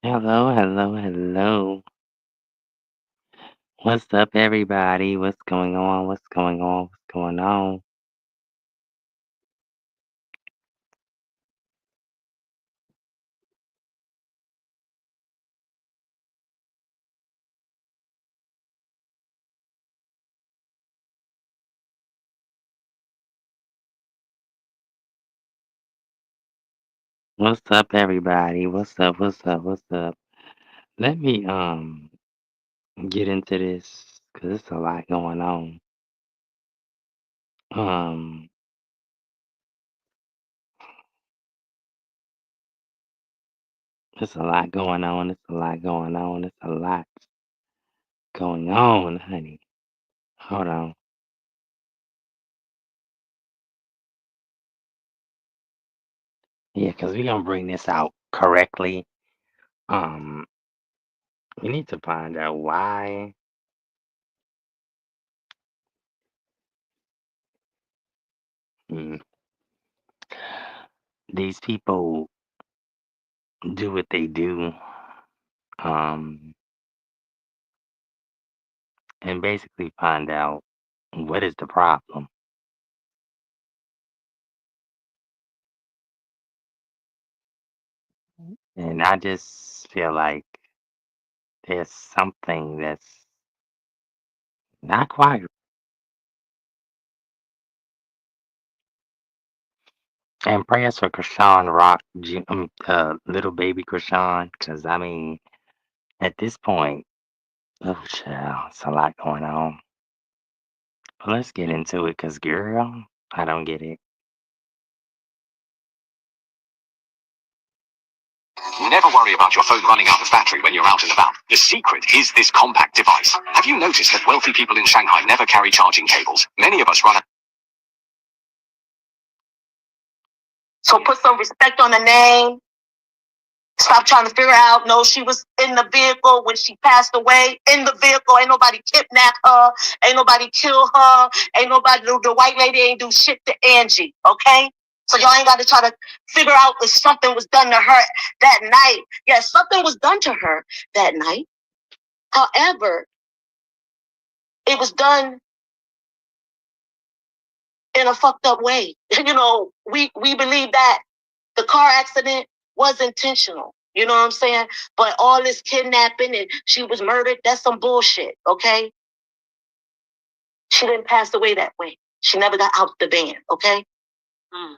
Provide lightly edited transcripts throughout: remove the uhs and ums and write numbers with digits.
Hello, hello, hello. What's up, everybody? What's going on? What's going on? What's going on? What's up, everybody? What's up? What's up? What's up? Let me get into this because it's a lot going on. Um, it's a lot going on. It's a lot going on. It's a lot going on, honey. Hold on. Yeah, because we gonna bring this out correctly. Um, we need to find out why mm, these people do what they do. Um, and basically find out what is the problem. And I just feel like there's something that's not quite. And prayers for Krishan Rock, little baby Krishan, because I mean, at this point, oh, child, it's a lot going on. But let's get into it, because girl, I don't get it. Never worry about your phone running out of battery when you're out and about. The secret is this compact device. Have you noticed that wealthy people in Shanghai never carry charging cables? Many of us run a... So put some respect on the name. Stop trying to figure out. No, she was in the vehicle when she passed away. In the vehicle. Ain't nobody kidnapped her. Ain't nobody killed her. Ain't nobody, the white lady ain't do shit to Angie. Okay? So y'all ain't got to try to figure out if something was done to her that night. Yes, something was done to her that night. However, it was done in a fucked up way. We believe that the car accident was intentional. You know what I'm saying? But all this kidnapping and she was murdered, that's some bullshit, okay? She didn't pass away that way. She never got out the van, okay? Mm.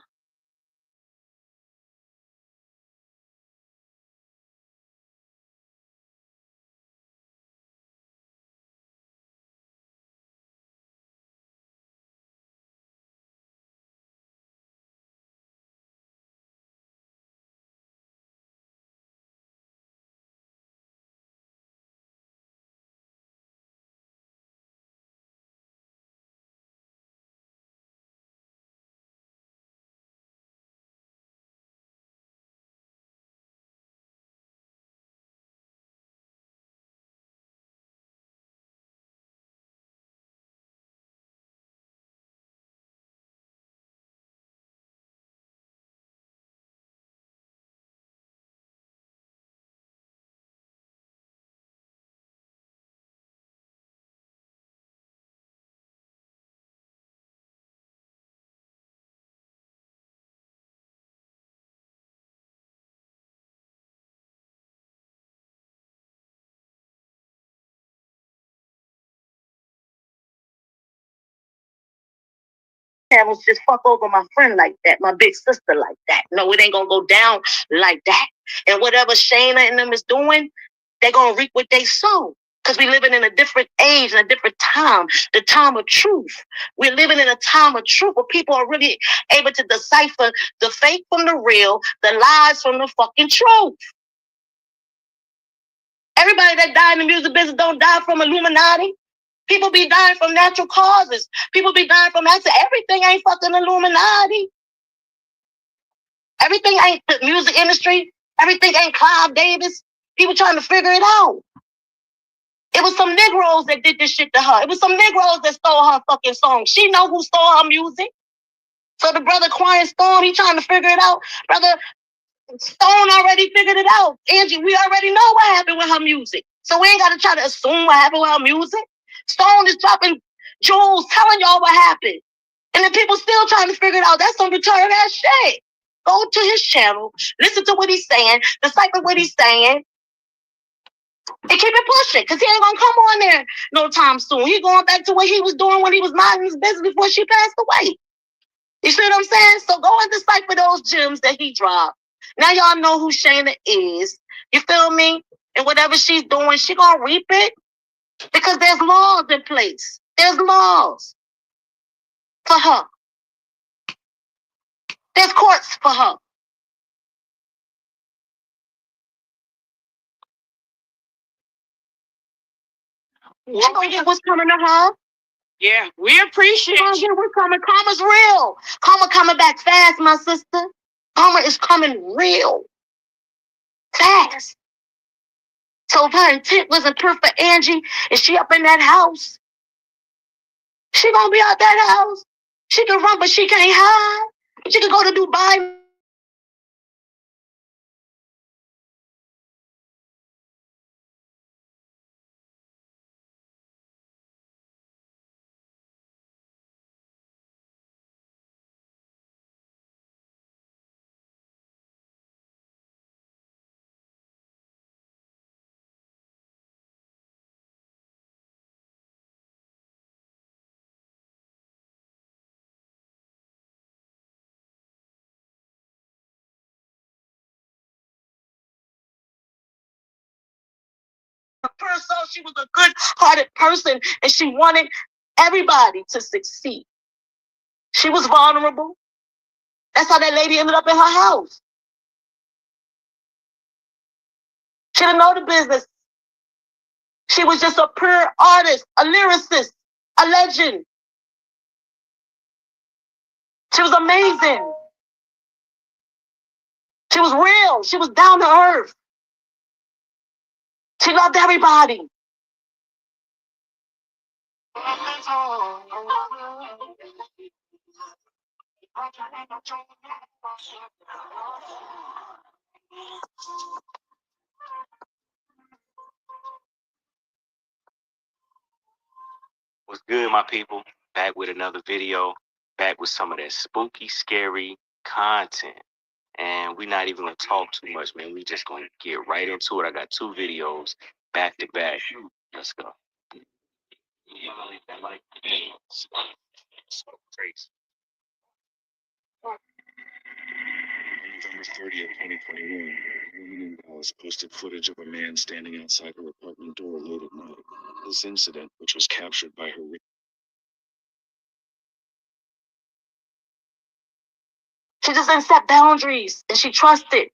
I was just fuck over my friend like that, my big sister like that. No, it ain't gonna go down like that. And whatever Shayna and them is doing, they gonna reap what they sow. Because we're living in a different age and a different time, the time of truth. We're living in a time of truth where people are really able to decipher the fake from the real, the lies from the fucking truth. Everybody that died in the music business don't die from Illuminati. People be dying from natural causes. People be dying from accident. Everything ain't fucking Illuminati. Everything ain't the music industry. Everything ain't Clive Davis. People trying to figure it out. It was some Negroes that did this shit to her. It was some Negroes that stole her fucking song. She know who stole her music. So the brother Quiet Storm, he trying to figure it out. Brother Stone already figured it out. Angie, we already know what happened with her music. So we ain't got to try to assume what happened with her music. Stone is dropping jewels, telling y'all what happened. And the people still trying to figure it out. That's some retarded ass shit. Go to his channel, listen to what he's saying, decipher what he's saying, and keep it pushing. Because he ain't going to come on there no time soon. He going back to what he was doing when he was minding his business before she passed away. You see what I'm saying? So go and decipher those gems that he dropped. Now y'all know who Shayna is. You feel me? And whatever she's doing, she gonna reap it. Because there's laws in place. There's laws for her. There's courts for her. She gonna get what's coming to her. Yeah, we appreciate you. Get what's coming. Karma's real. Karma coming back fast, my sister. Karma is coming real fast. So if her intent wasn't pure for Angie, and she up in that house, she gonna be out that house. She can run, but she can't hide. She can go to Dubai. So she was a good-hearted person, and she wanted everybody to succeed. She was vulnerable. That's how that lady ended up in her house. She didn't know the business. She was just a pure artist, a lyricist, a legend. She was amazing. She was real. She was down to earth. She loved everybody. What's good, my people? Back with another video, back with some of that spooky, scary content. And we're not even gonna talk too much, man. We just gonna get right into it. I got two videos back to back. Let's go. So crazy. On November 30th, 2021, a woman in Dallas posted footage of a man standing outside her apartment door late at night. This incident, which was captured by her She just didn't set boundaries, and she trusted.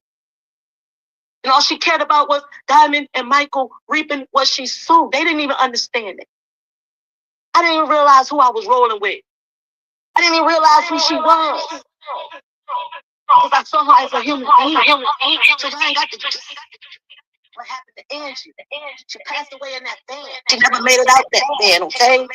And all she cared about was Diamond and Michael reaping what she sowed. They didn't even understand it. I didn't even realize who I was rolling with. I didn't even realize who she was. Because I saw her as a human being. So I ain't got to just what happened to Angie. She passed away in that van. She never made it out that van, okay?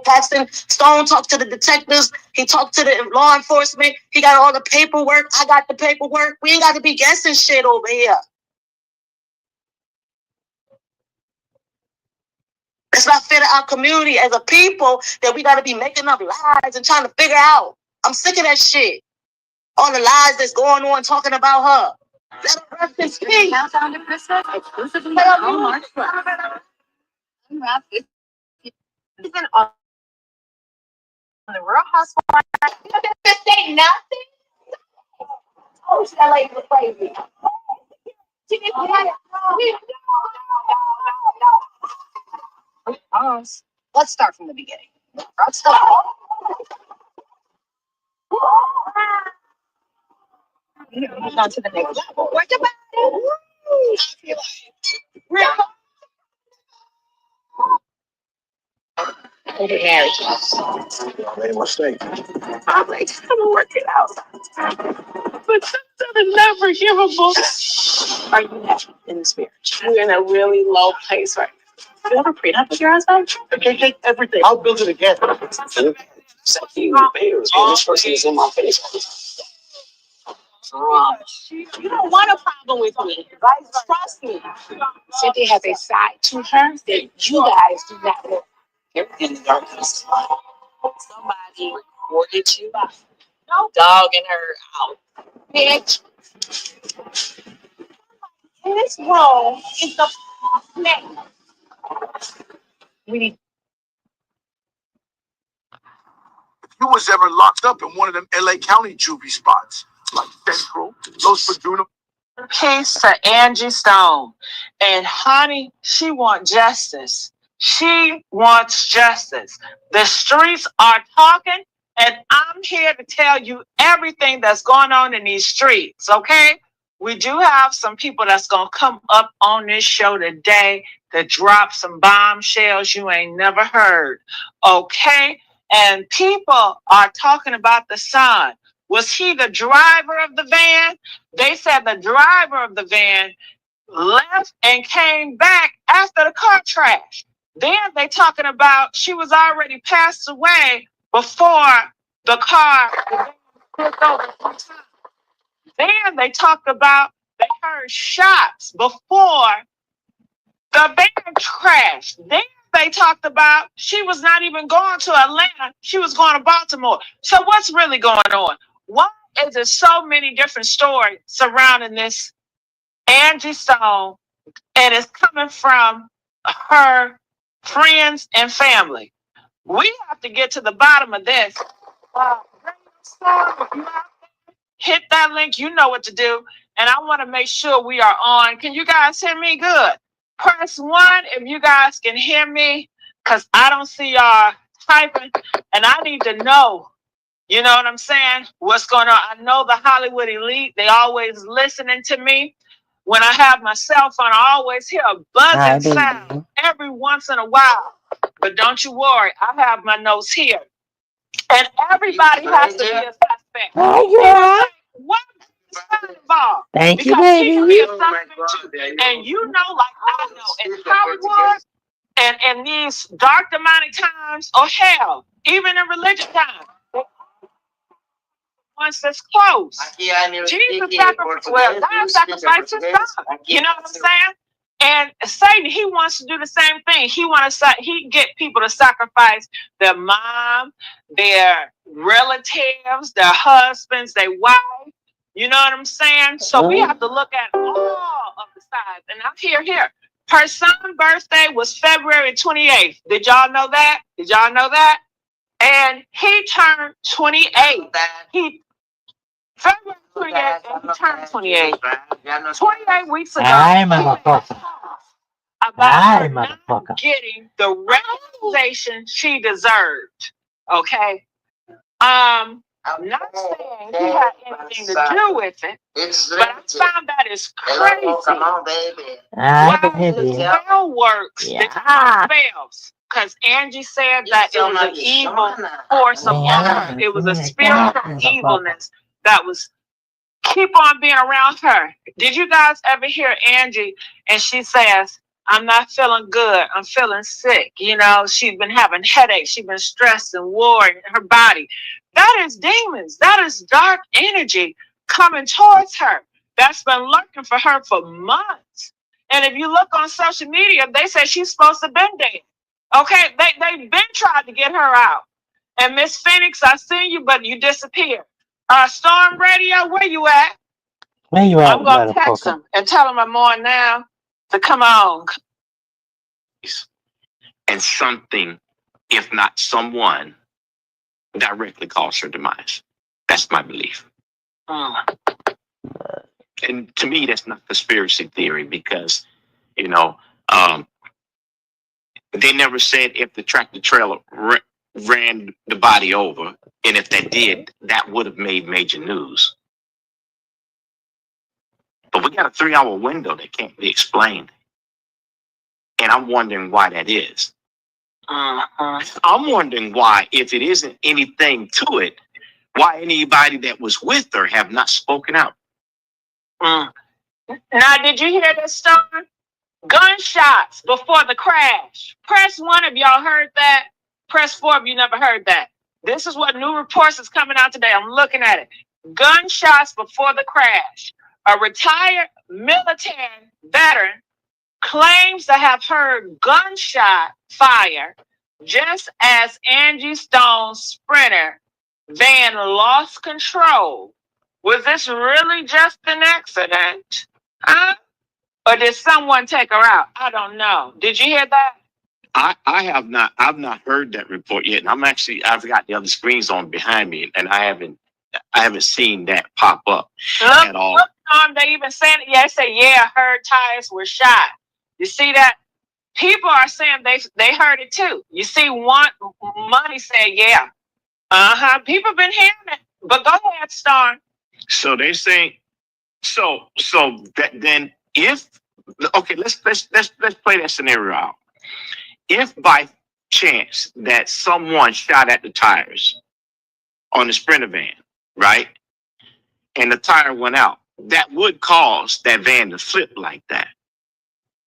Paxton Stone talked to the detectives. He talked to the law enforcement. He got all the paperwork. I got the paperwork. We ain't got to be guessing shit over here. It's not fair to our community as a people that we got to be making up lies and trying to figure out. I'm sick of that shit. All the lies that's going on talking about her. Let her rest in peace. Countdown to Christmas exclusively on March 12th. Unwrap 50 on the Real Housewives. You didn't say nothing? Oh, that lady was crazy. She didn't say no. Let's start from the beginning. Let's start. Move on to the next level. What about it? I feel like I made a mistake. I'm like, I'm gonna work it out. But something is not forgivable. Are you happy in this marriage? We're in a really low place right now. You ever prenup with your husband? I can't take everything. I'll build it again. Except you, this person is in my face. Gosh, you don't want a problem with me. Trust me. Cynthia has a side to her that you guys do not know. Everything in darkness. Somebody recorded you dogging her out. Bitch, in this room is the name. We need You was ever locked up in one of them LA County juvie spots, like Central, Los Paduna. peace to Angie Stone. And honey, she wants justice. She wants justice. The streets are talking, and I'm here to tell you everything that's going on in these streets, okay? We do have some people that's going to come up on this show today to drop some bombshells you ain't never heard, okay? And people are talking about the son. Was he the driver of the van? They said the driver of the van left and came back after the car crash. Then they talking about she was already passed away before the car flipped over 3 times. Then they talked about they heard shots before the van crashed. Then they talked about she was not even going to Atlanta. She was going to Baltimore. So what's really going on? Why is there so many different stories surrounding this Angie Stone, and it's coming from her friends and family? We have to get to the bottom of this. Hit that link. You know what to do. And I want to make sure we are on. Can you guys hear me good? Press 1 if you guys can hear me, because I don't see y'all typing, and I need to know. You know what I'm saying? What's going on? I know the Hollywood elite, they always listening to me. When I have my cell phone, I always hear a buzzing sound every once in a while. But don't you worry, I have my notes here. And everybody has to be a suspect. What is involved? Thank you, Because she can be a baby. suspect too. And you know, like I know, in Hollywood and in these dark demonic times, or hell, even in religious times, once that's close. Jesus sacrificed, well, God sacrificed his son. You know what I'm saying? And Satan, he wants to do the same thing. He get people to sacrifice their mom, their relatives, their husbands, their wife. You know what I'm saying? So we have to look at all of the sides. And I'm here. Her son's birthday was February 28th. Did y'all know that? And he turned 28. February 28th, and he turned 28. 28 weeks ago, I'm a motherfucker. about her not getting the recognition she deserved. Okay? Not saying he had anything to do with it, but I found that is crazy. Why the spell works, the spells. Because Angie said that it was an evil force of her. It was a spiritual evilness that was keep on being around her. Did you guys ever hear Angie? And she says, I'm not feeling good. I'm feeling sick. You know, she's been having headaches. She's been stressed and worried in her body. That is demons. That is dark energy coming towards her. That's been lurking for her for months. And if you look on social media, they say she's supposed to have been dead. Okay, they've been trying to get her out. And Miss Phoenix, I seen you, but you disappeared. Storm Radio, where you at? Where you at, I'm going to text him and tell him I'm on now to come on. And something, if not someone, directly caused her demise. That's my belief. And to me, that's not conspiracy theory because, you know, they never said if the tractor trailer ran the body over. And if that did, that would have made major news. But we got a 3-hour window that can't be explained. And I'm wondering why that is. I'm wondering why, if it isn't anything to it, why anybody that was with her have not spoken out. Now, did you hear this, Storm? Gunshots before the crash. Press 1 if y'all heard that. Press 4 if you never heard that. This is what new reports is coming out today. I'm looking at it. gunshots before the crash. A retired military veteran claims to have heard gunshot fire just as Angie Stone's Sprinter van lost control. Was this really just an accident? Huh? Or did someone take her out? I don't know. Did you hear that? I have not. I've not heard that report yet, and I've got the other screens on behind me, and I haven't seen that pop up at all. Look, they even saying it. Yeah, they say, yeah, her tires were shot. You see that? People are saying they heard it too. You see, one Money said, yeah, People been hearing it. But go ahead, Star. So they say, so that then if let's play that scenario out. If by chance that someone shot at the tires on the Sprinter van, right, and the tire went out, that would cause that van to flip like that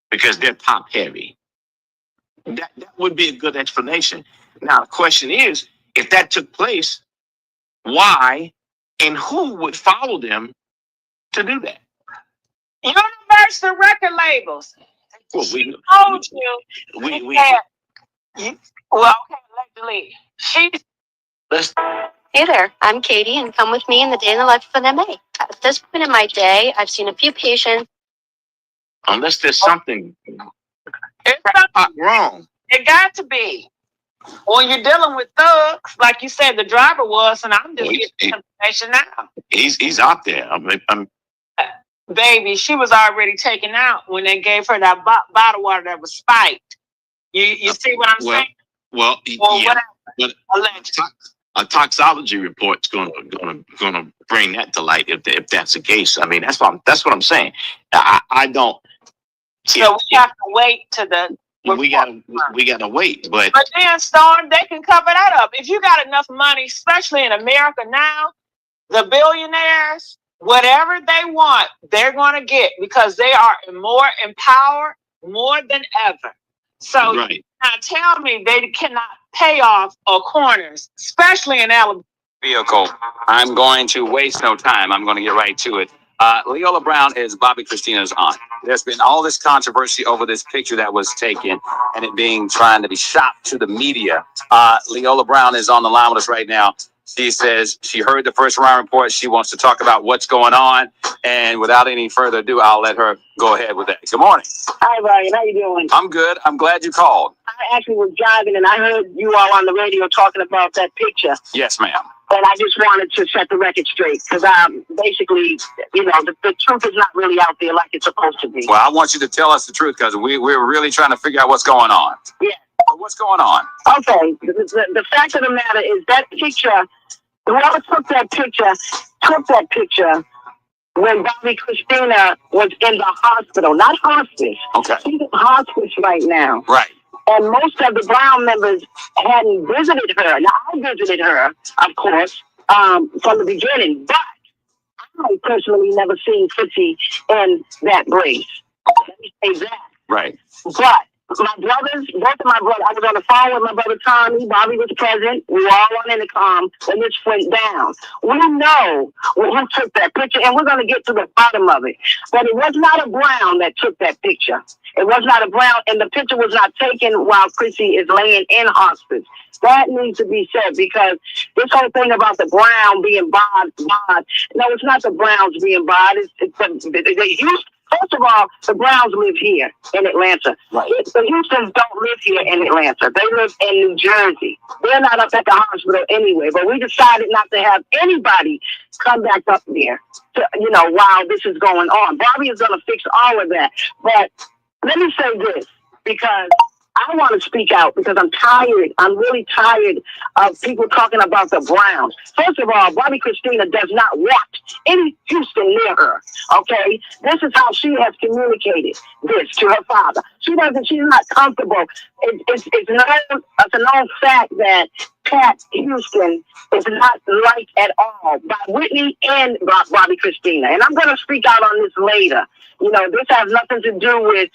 because they're top heavy. That would be a good explanation. Now the question is, if that took place, why and who would follow them to do that? Universal record labels. Well, we told you. Okay, allegedly. Hey there, I'm Katie, and come with me in the day in the life of an MA. At this point in my day, I've seen a few patients. Unless there's something wrong. It got to be. When you're dealing with thugs, like you said, the driver was, and I'm just getting information now. He's out there. Baby, she was already taken out when they gave her that bottle water that was spiked. You see what I'm saying? Well, yeah. But a toxology report's gonna bring that to light if that's the case. I mean, that's what I'm saying. I don't. So we have to wait to the. We gotta wait, but then Storm, they can cover that up if you got enough money, especially in America now. The billionaires, whatever they want, they're going to get because they are more empowered more than ever. So now tell me they cannot pay off corners, especially in Alabama. Vehicle. I'm going to waste no time. I'm going to get right to it. Leola Brown is Bobby Christina's aunt. There's been all this controversy over this picture that was taken and it trying to be shopped to the media. Leola Brown is on the line with us right now. She says she heard the first round report. She wants to talk about what's going on. And without any further ado, I'll let her go ahead with that. Good morning. Hi, Ryan. How you doing? I'm good. I'm glad you called. I actually was driving and I heard you all on the radio talking about that picture. Yes, ma'am. And I just wanted to set the record straight because basically, the truth is not really out there like it's supposed to be. Well, I want you to tell us the truth because we're really trying to figure out what's going on. Yeah. What's going on? Okay. The fact of the matter is that picture, whoever took that picture when Bobby Christina was in the hospital, not hospice. Okay. She's in hospice right now. Right. And most of the Brown members hadn't visited her. Now, I visited her, of course, from the beginning, but I personally never seen Fitzy in that brace. Let me say that. Right. But my brothers, both of my brothers, I was on the phone with my brother Tommy. Bobby was present. We were all on intercom when this went down. We know who took that picture, and we're going to get to the bottom of it. But it was not a Brown that took that picture. It was not a Brown, and the picture was not taken while Chrissy is laying in hospice. That needs to be said because this whole thing about the Brown being barred, no, it's not the Browns being barred. First of all, the Browns live here in Atlanta. Right. The Houstons don't live here in Atlanta. They live in New Jersey. They're not up at the hospital anyway, but we decided not to have anybody come back up there, while this is going on. Bobby is going to fix all of that. But let me say this, because I want to speak out because I'm tired. I'm really tired of people talking about the Browns. First of all, Bobby Christina does not want any Houston near her. Okay, this is how she has communicated this to her father. She's not comfortable. It's a known fact that Pat Houston is not liked at all by Whitney and Bobby Christina. And I'm going to speak out on this later. This has nothing to do with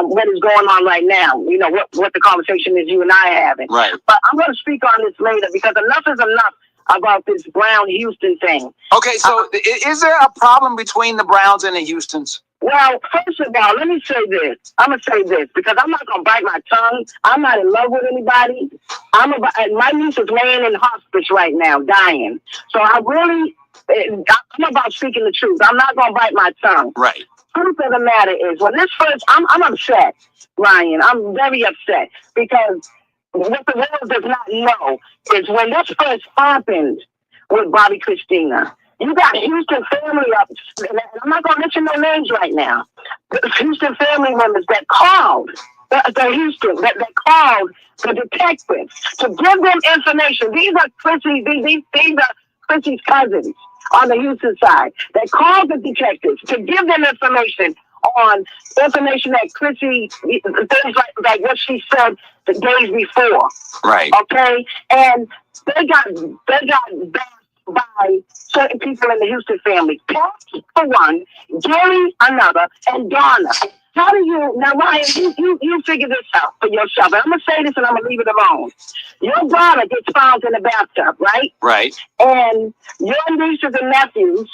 what is going on right now. What the conversation is you and I having. Right. But I'm going to speak on this later because enough is enough about this Brown Houston thing. Okay, so is there a problem between the Browns and the Houstons? Well, first of all, let me say this. I'm gonna say this because I'm not gonna bite my tongue. I'm not in love with anybody. My niece is laying in hospice right now, dying. So I'm about speaking the truth. I'm not gonna bite my tongue. Right. Truth of the matter is, when this first, I'm upset, Ryan. I'm very upset because what the world does not know is when this first happened with Bobby Christina. You got Houston family up. I'm not going to mention no names right now. The Houston family members that called the Houston, that called the detectives to give them information. These are these are Chrissy's cousins on the Houston side. They called the detectives to give them information on information that Chrissy, things like what she said the days before. Right. Okay? And they got backed by certain people in the Houston family. Pat, for one, Gary, another, and Donna. How do you, now Ryan, you figure this out for yourself. And I'm going to say this and I'm going to leave it alone. Your daughter gets found in the bathtub, right? Right. And your nieces and nephews,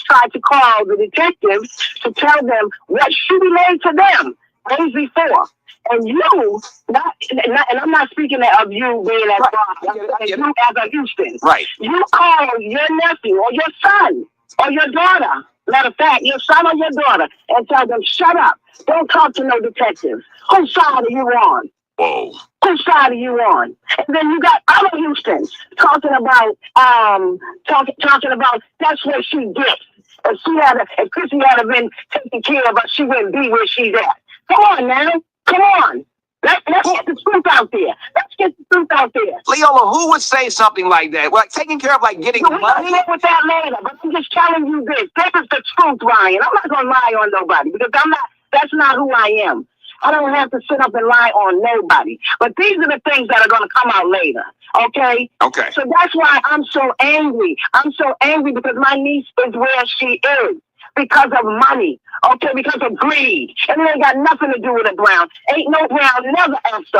tried to call the detectives to tell them what she relayed to them days before. And you, and I'm not speaking of you being at Boston, you as a Houston. Right. You call your nephew or your son or your daughter, matter of fact, your son or your daughter, and tell them, shut up. Don't talk to no detectives. Whose side are you on? Whoa. Whose side are you on? And then you got other Houstons talking about that's where she gets. If Chrissy had been taken care of, she wouldn't be where she's at. Come on now. Come on. Let's get the truth out there. Let's get the truth out there. Leola, who would say something like that? Like taking care of getting money? We'll deal with that later, but I'm just telling you this. This is the truth, Ryan. I'm not going to lie on nobody because that's not who I am. I don't have to sit up and lie on nobody. But these are the things that are going to come out later. Okay? Okay. So that's why I'm so angry. I'm so angry because my niece is where she is. Because of money, okay, because of greed. And it ain't got nothing to do with a Brown. Ain't no Brown never asked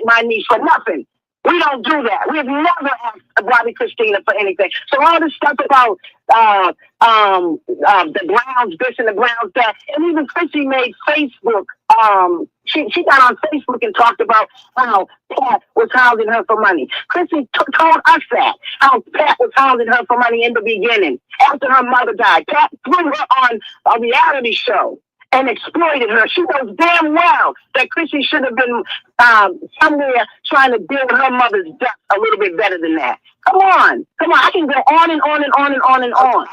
my niece for nothing. We don't do that. We've never asked Bobby Christina for anything. So all this stuff about the Browns this and the Browns that, and even Chrissy made Facebook. She got on Facebook and talked about how Pat was hounding her for money. Chrissy told us that, how Pat was hounding her for money in the beginning. After her mother died, Pat threw her on a reality show and exploited her. She knows damn well that Chrissy should have been somewhere trying to deal with her mother's death a little bit better than that. Come on. I can go on and on and on and on and on.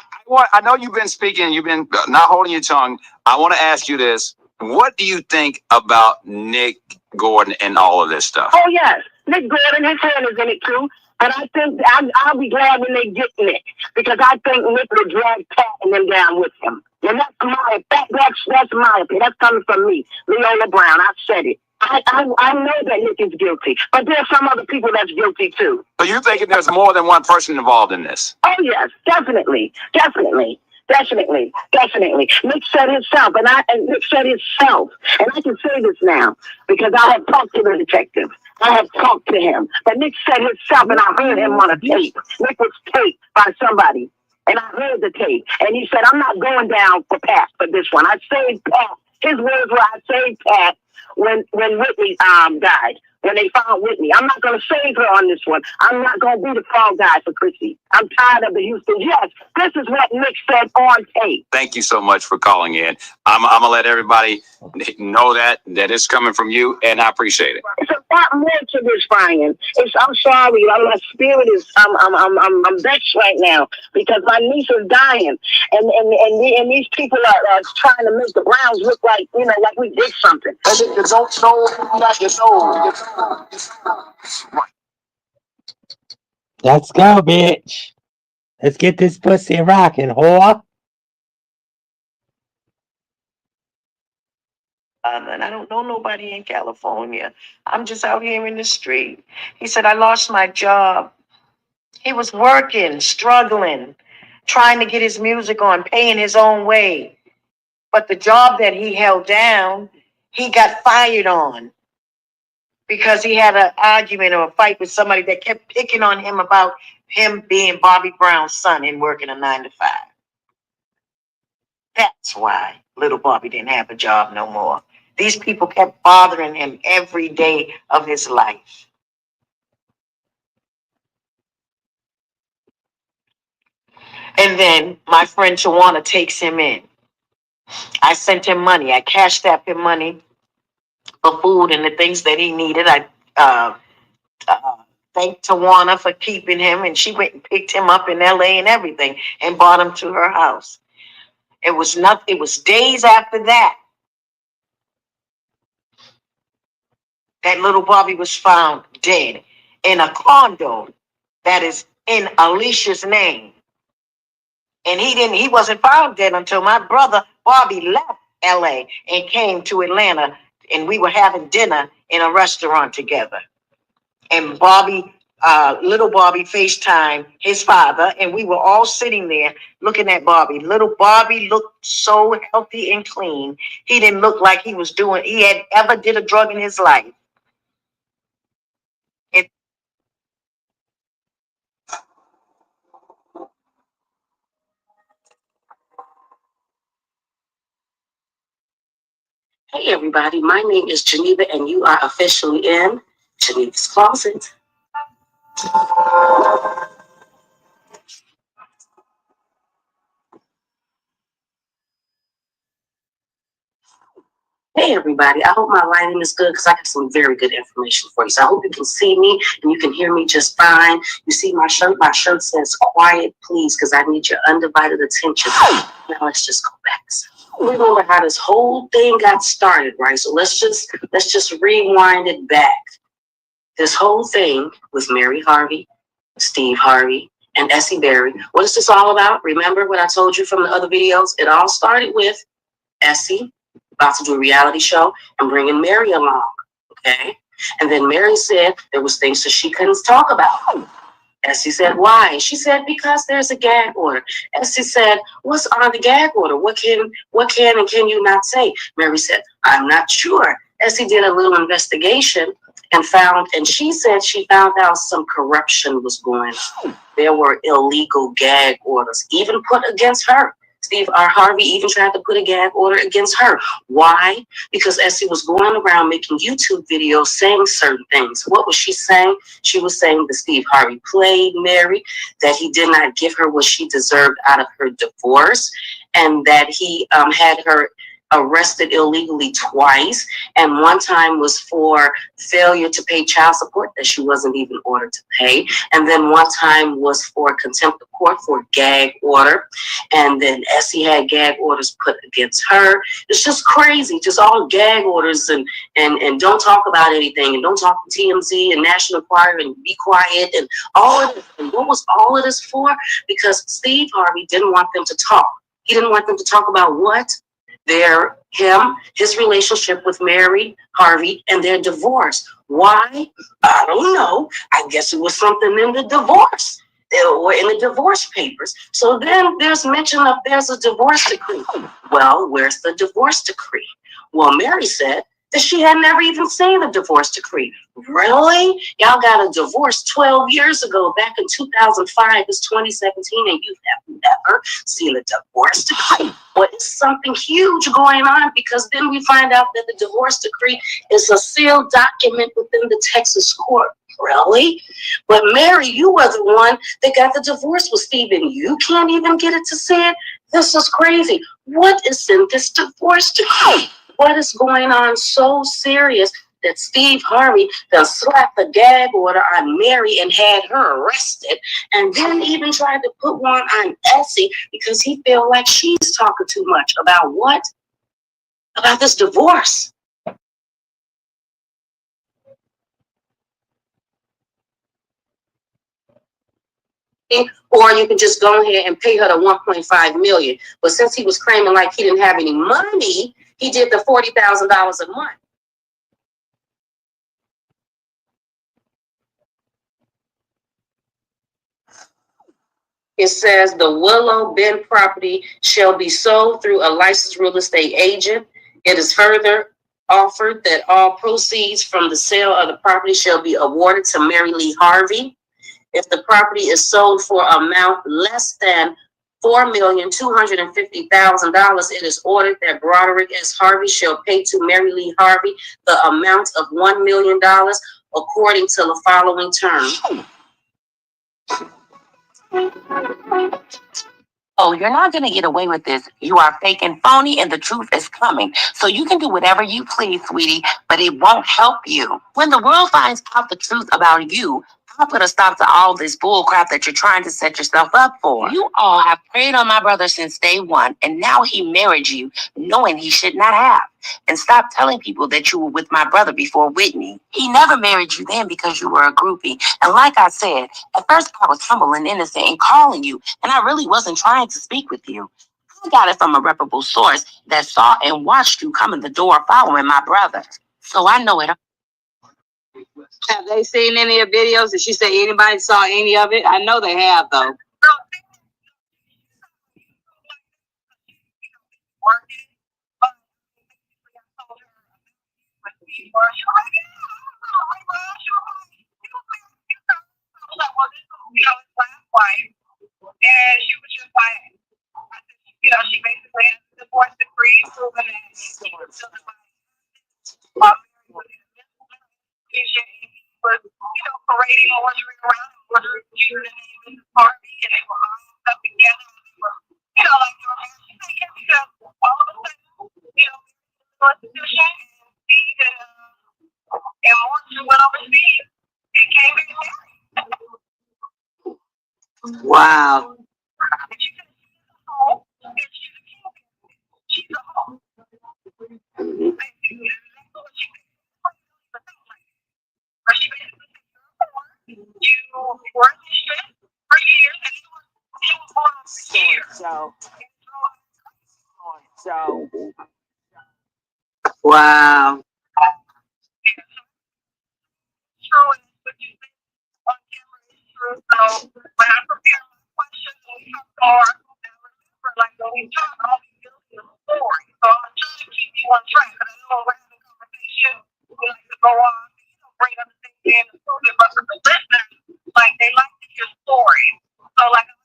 I know you've been speaking. You've been not holding your tongue. I want to ask you this. What do you think about Nick Gordon and all of this stuff? Oh, yes. Nick Gordon, his hand is in it, too. And I think I'll be glad when they get Nick. Because I think Nick will drag Pat and them down with him. And that's my opinion. That's coming from me, Leola Brown. I said it. I know that Nick is guilty. But there's some other people that's guilty, too. So you thinking there's more than one person involved in this? Oh, yes. Definitely. Nick said himself, and I can say this now because I have talked to the detective. I have talked to him, but Nick said himself, and I heard him on a tape. Nick was taped by somebody, and I heard the tape, and he said, "I'm not going down for Pat for this one. I saved Pat." His words were, "I saved Pat when Whitney died." When they found Whitney, I'm not going to save her on this one. I'm not going to be the fall guy for Chrissy. I'm tired of the Houston. Yes, this is what Nick said on tape. Thank you so much for calling in. I'm going to let everybody know that it's coming from you, and I appreciate it. It's a lot more to this, Brian. I'm sorry. My spirit is, I'm vexed right now because my niece is dying. And these people are trying to make the Browns look like, like we did something. You don't know that you know. Let's go, bitch. Let's get this pussy rocking, whore. And I don't know nobody in California. I'm just out here in the street. He said, I lost my job. He was working, struggling, trying to get his music on, paying his own way. But the job that he held down, he got fired on because he had an argument or a fight with somebody that kept picking on him about him being Bobby Brown's son and working a 9 to 5. That's why little Bobby didn't have a job no more. These people kept bothering him every day of his life. And then my friend Tawana takes him in. I sent him money. I cashed out him money for food and the things that he needed. I thanked Tawana for keeping him, and she went and picked him up in LA and everything and brought him to her house. It was days after that that little Bobby was found dead in a condo that is in Alicia's name. And he wasn't found dead until my brother Bobby left LA and came to Atlanta, and we were having dinner in a restaurant together. And little Bobby FaceTimed his father, and we were all sitting there looking at Bobby. Little Bobby looked so healthy and clean. He didn't look like he had ever did a drug in his life. Hey everybody, my name is Geneva and you are officially in Geneva's Closet. Hey everybody, I hope my lighting is good because I got some very good information for you. So I hope you can see me and you can hear me just fine. You see my shirt? My shirt says quiet please because I need your undivided attention. Now let's just go back. Remember how this whole thing got started, right? So let's just rewind it back. This whole thing with Mary Harvey, Steve Harvey, and Essie Berry. What is this all about? Remember what I told you from the other videos? It all started with Essie about to do a reality show and bringing Mary along, okay? And then Mary said there was things that she couldn't talk about. Essie said, why? She said, because there's a gag order. Essie said, what's on the gag order? What can and can you not say? Mary said, I'm not sure. Essie did a little investigation and she said she found out some corruption was going on. There were illegal gag orders, even put against her. Steve R. Harvey even tried to put a gag order against her. Why? Because Essie was going around making YouTube videos saying certain things. What was she saying? She was saying that Steve Harvey played Mary, that he did not give her what she deserved out of her divorce, and that he had her arrested illegally twice, and one time was for failure to pay child support that she wasn't even ordered to pay, and then one time was for contempt of court for gag order, and then Essie had gag orders put against her. It's just crazy, just all gag orders and don't talk about anything, and don't talk to TMZ and National Enquirer and be quiet and all of this. And what was all of this for? Because Steve Harvey didn't want them to talk. He didn't want them to talk about what? His relationship with Mary Harvey and their divorce. Why? I don't know. I guess it was something in the divorce or in the divorce papers. So then there's mention of there's a divorce decree. Well, where's the divorce decree? Well, Mary said that she had never even seen the divorce decree. Really? Y'all got a divorce 12 years ago, back in 2005. It's 2017, and you have never seen a divorce decree. Well, it's something huge going on, because then we find out that the divorce decree is a sealed document within the Texas court. Really? But Mary, you were the one that got the divorce with Stephen. You can't even get it to see it? This is crazy. What is in this divorce decree? What is going on so serious that Steve Harvey done slapped the gag order on Mary and had her arrested, and then even tried to put one on Essie because he felt like she's talking too much about what? About this divorce. Or you can just go ahead and pay her the $1.5 million. But since he was claiming like he didn't have any money, he did the $40,000 a month. It says the Willow Bend property shall be sold through a licensed real estate agent. It is further offered that all proceeds from the sale of the property shall be awarded to Mary Lee Harvey. If the property is sold for an amount less than $4,250,000, it is ordered that Broderick S. Harvey shall pay to Mary Lee Harvey the amount of $1 million according to the following terms. Oh, you're not going to get away with this. You are fake and phony, and the truth is coming. So you can do whatever you please, sweetie, but it won't help you. When the world finds out the truth about you, I'll put a stop to all this bull crap that you're trying to set yourself up for. You all have preyed on my brother since day one, and now he married you, knowing he should not have. And stop telling people that you were with my brother before Whitney. He never married you then because you were a groupie. And like I said, at first I was humble and innocent in calling you, and I really wasn't trying to speak with you. I got it from a reputable source that saw and watched you come in the door following my brother. So I know it. Have they seen any of the videos? Did she say anybody saw any of it? I know they have, though. And she was just like, she basically has a divorce decree proving that she was still parading Marjorie around, and Marjorie was using the name in the party, and they were buying stuff together, and they were, like your man, she said, because all of a sudden, prostitution, and Steve and Marjorie went overseas and came back married. Wow. She's a hoe. You were in distress for years, and he was born for years. So. Wow. True, and what you think on camera is true. So when I prepare my questions and we talk more, I remember, like, when we talk, I'll be guilty of a story. So I'm gonna try to keep you on track, because I know we're having a conversation. We like to go on, bring up the things in the story, but for the listeners, like, they like to hear stories. So, like, I'm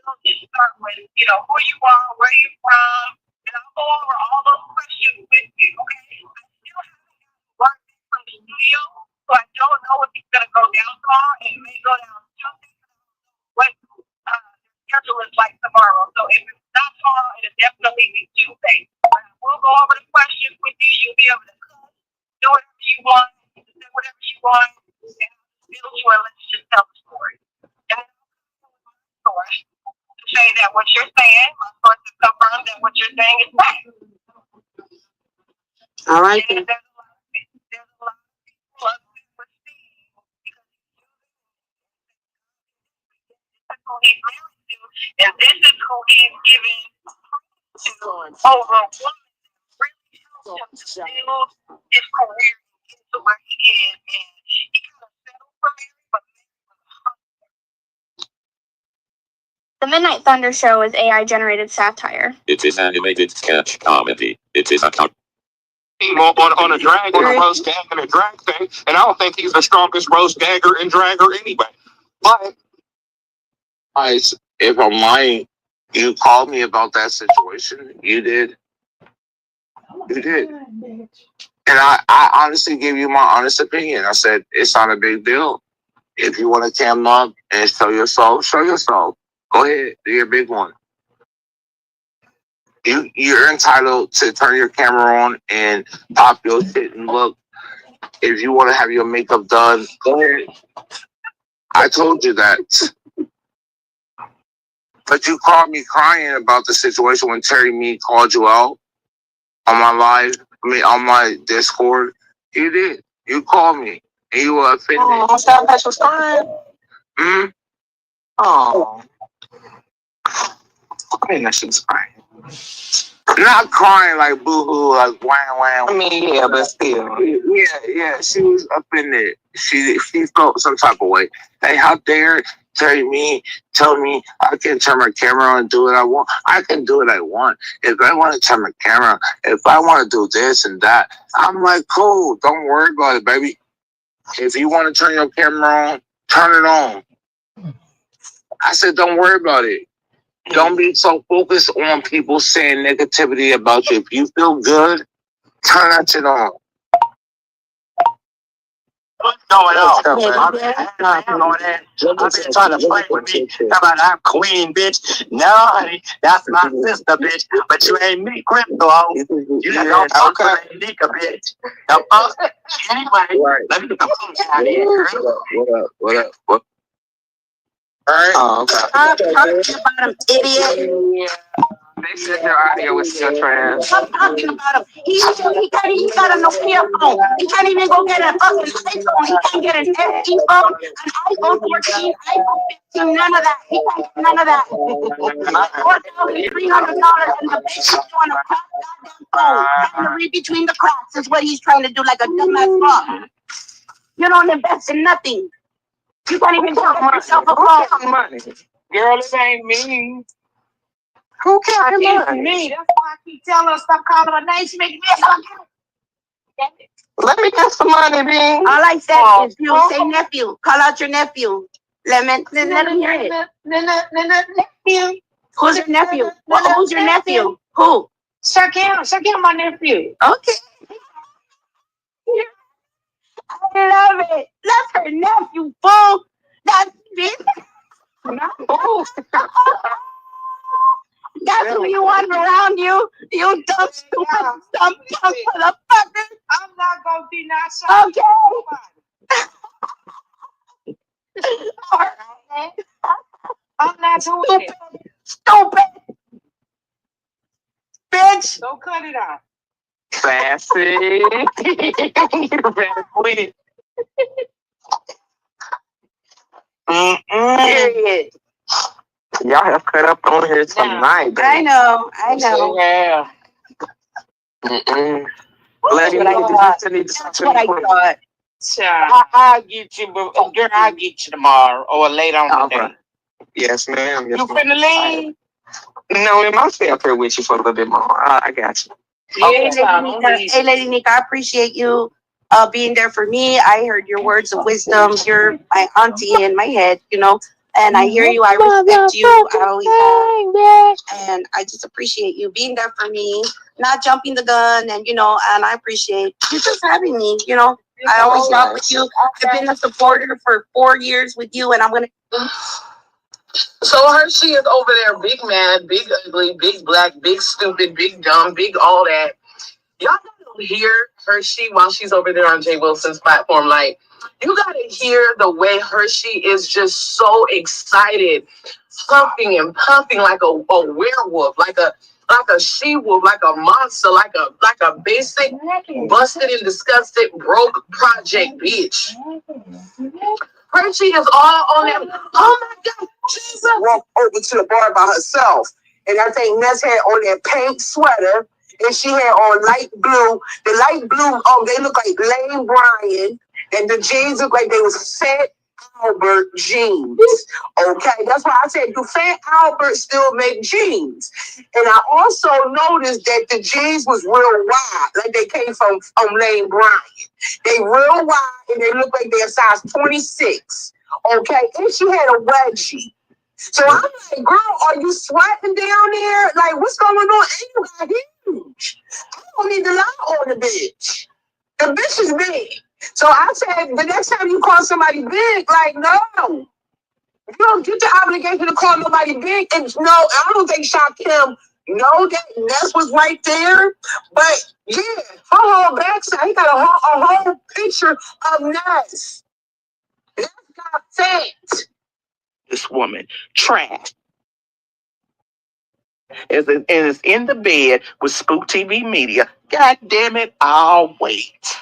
going to start with, who you are, where you're from, and I'll go over all those questions with you, okay? I still haven't worked from the studio, so I don't know if it's going to go down tomorrow. It may go down Tuesday. What the schedule is like tomorrow. So if it's not tomorrow, it'll definitely be Tuesday. We'll go over the questions with you. You'll be able to do whatever you want, say whatever you want, and build you, and let's just tell the story. That's the story. To say that what you're saying, my source has confirmed that what you're saying is fact. All right. And there's a lot of people upset with Steve because this is who he's married to, and this is who he's given to over a woman that really helped him to build his career into where he is, and he kind of settled for Mary, but Mary was The Midnight Thunder Show is AI-generated satire. It is animated sketch comedy. It is a on a drag, on a roast gag and a drag thing, and I don't think he's the strongest roast gagger and dragger anyway. But Guys, if I'm lying, you called me about that situation. You did. You did. And I honestly gave you my honest opinion. I said, it's not a big deal. If you want to cam up and show yourself, show yourself. Go ahead, do your big one. You're entitled to turn your camera on and pop your shit and look. If you want to have your makeup done, go ahead. I told you that. But you called me crying about the situation when Terry Me called you out on my live, on my Discord. You did. You called me and you were offended. Oh, Sound Patch was crying. Hmm? Oh. I mean, that shit's crying. Not crying like boo-hoo, like wham wham. I mean, yeah, but still. Yeah, she was up in there. She felt some type of way. Hey, how dare tell me I can turn my camera on and do what I want. I can do what I want. If I want to turn my camera, if I want to do this and that, I'm like, cool, don't worry about it, baby. If you want to turn your camera on, turn it on. I said, don't worry about it. Don't be so focused on people saying negativity about you. If you feel good, turn that shit on. What's going on? I've been trying to play with me. How about I'm queen, bitch? No, honey, that's my sister, bitch. But you ain't me, Crypto. You don't talk to Nika, bitch. Anyway, let me get the phone out of here. What up? All right. Oh, okay. Stop talking about him, idiot. They said your audio was still trash. Stop talking about him. He got a Nokia phone. He can't even go get a fucking iPhone. He can't get an FE phone, an iPhone 14, iPhone 15, none of that. He can't get none of that. $4,300 and the bitch is doing a crap goddamn phone. Trying to read between the cracks is what he's trying to do like a dumbass fuck. You don't invest in nothing. You can't even get yourself a phone. Money. Girl, it ain't me. Who cares? It's me. That's why I keep telling her stop calling her name. She make me Let me get some money, Bean. All I said is you say nephew. Call out your nephew. Let him hear it. nephew. Who's your nephew? Who's your nephew? Who? Shakim, my nephew. Okay. I love it. That's her nephew, fool. That's it. That's who you want around you. You dumb, stupid, dumb motherfucker. I'm not gonna deny something. Okay. All right. I'm not doing it. Stupid. Bitch. Don't cut it out. Sassy. You better quit. Period. Y'all have cut up on here tonight, baby. I know. Yeah. That's what I thought. I'll get you, girl. I'll get you tomorrow or later on today. Yes, ma'am. Yes, You finna leave? No, I'm stay up here with you for a little bit more. I got you. Hey, Lady Nika, I appreciate you being there for me. I heard your words of wisdom. You're my auntie in my head, and I hear you. I respect you. I always have. And I just appreciate you being there for me, not jumping the gun, and I appreciate you just having me, I always rock with you. I've been a supporter for 4 years with you, and I'm going to. So Hershey is over there, big mad, big ugly, big black, big stupid, big dumb, big all that. Y'all gotta hear Hershey while she's over there on Jay Wilson's platform. Like, you gotta hear the way Hershey is just so excited, puffing and puffing like a werewolf, like a she-wolf, like a monster, like a basic, busted and disgusted, broke project bitch. Hershey is all on that. Oh my God, Jesus! Walked over to the bar by herself, and I think Ness had on that pink sweater, and she had on light blue. The light blue, they look like Lane Bryant, and the jeans look like they was Fat Albert jeans. Okay, that's why I said, do Fat Albert still make jeans? And I also noticed that the jeans was real wide, like they came from Lane Bryant. They real wide, and they look like they're size 26. Okay, and she had a wedgie. So I'm like, girl, are you sweating down there? Like, what's going on? And you got huge. I don't need to lie on the bitch. The bitch is big. So I said, the next time you call somebody big, like, no. You don't get the obligation to call nobody big. And no, I don't think Shakim know that Ness was right there. But yeah, her whole backside, he got a whole picture of Ness. Ness got fat. This woman, trash. And it's in the bed with Spook TV Media. God damn it, I'll wait.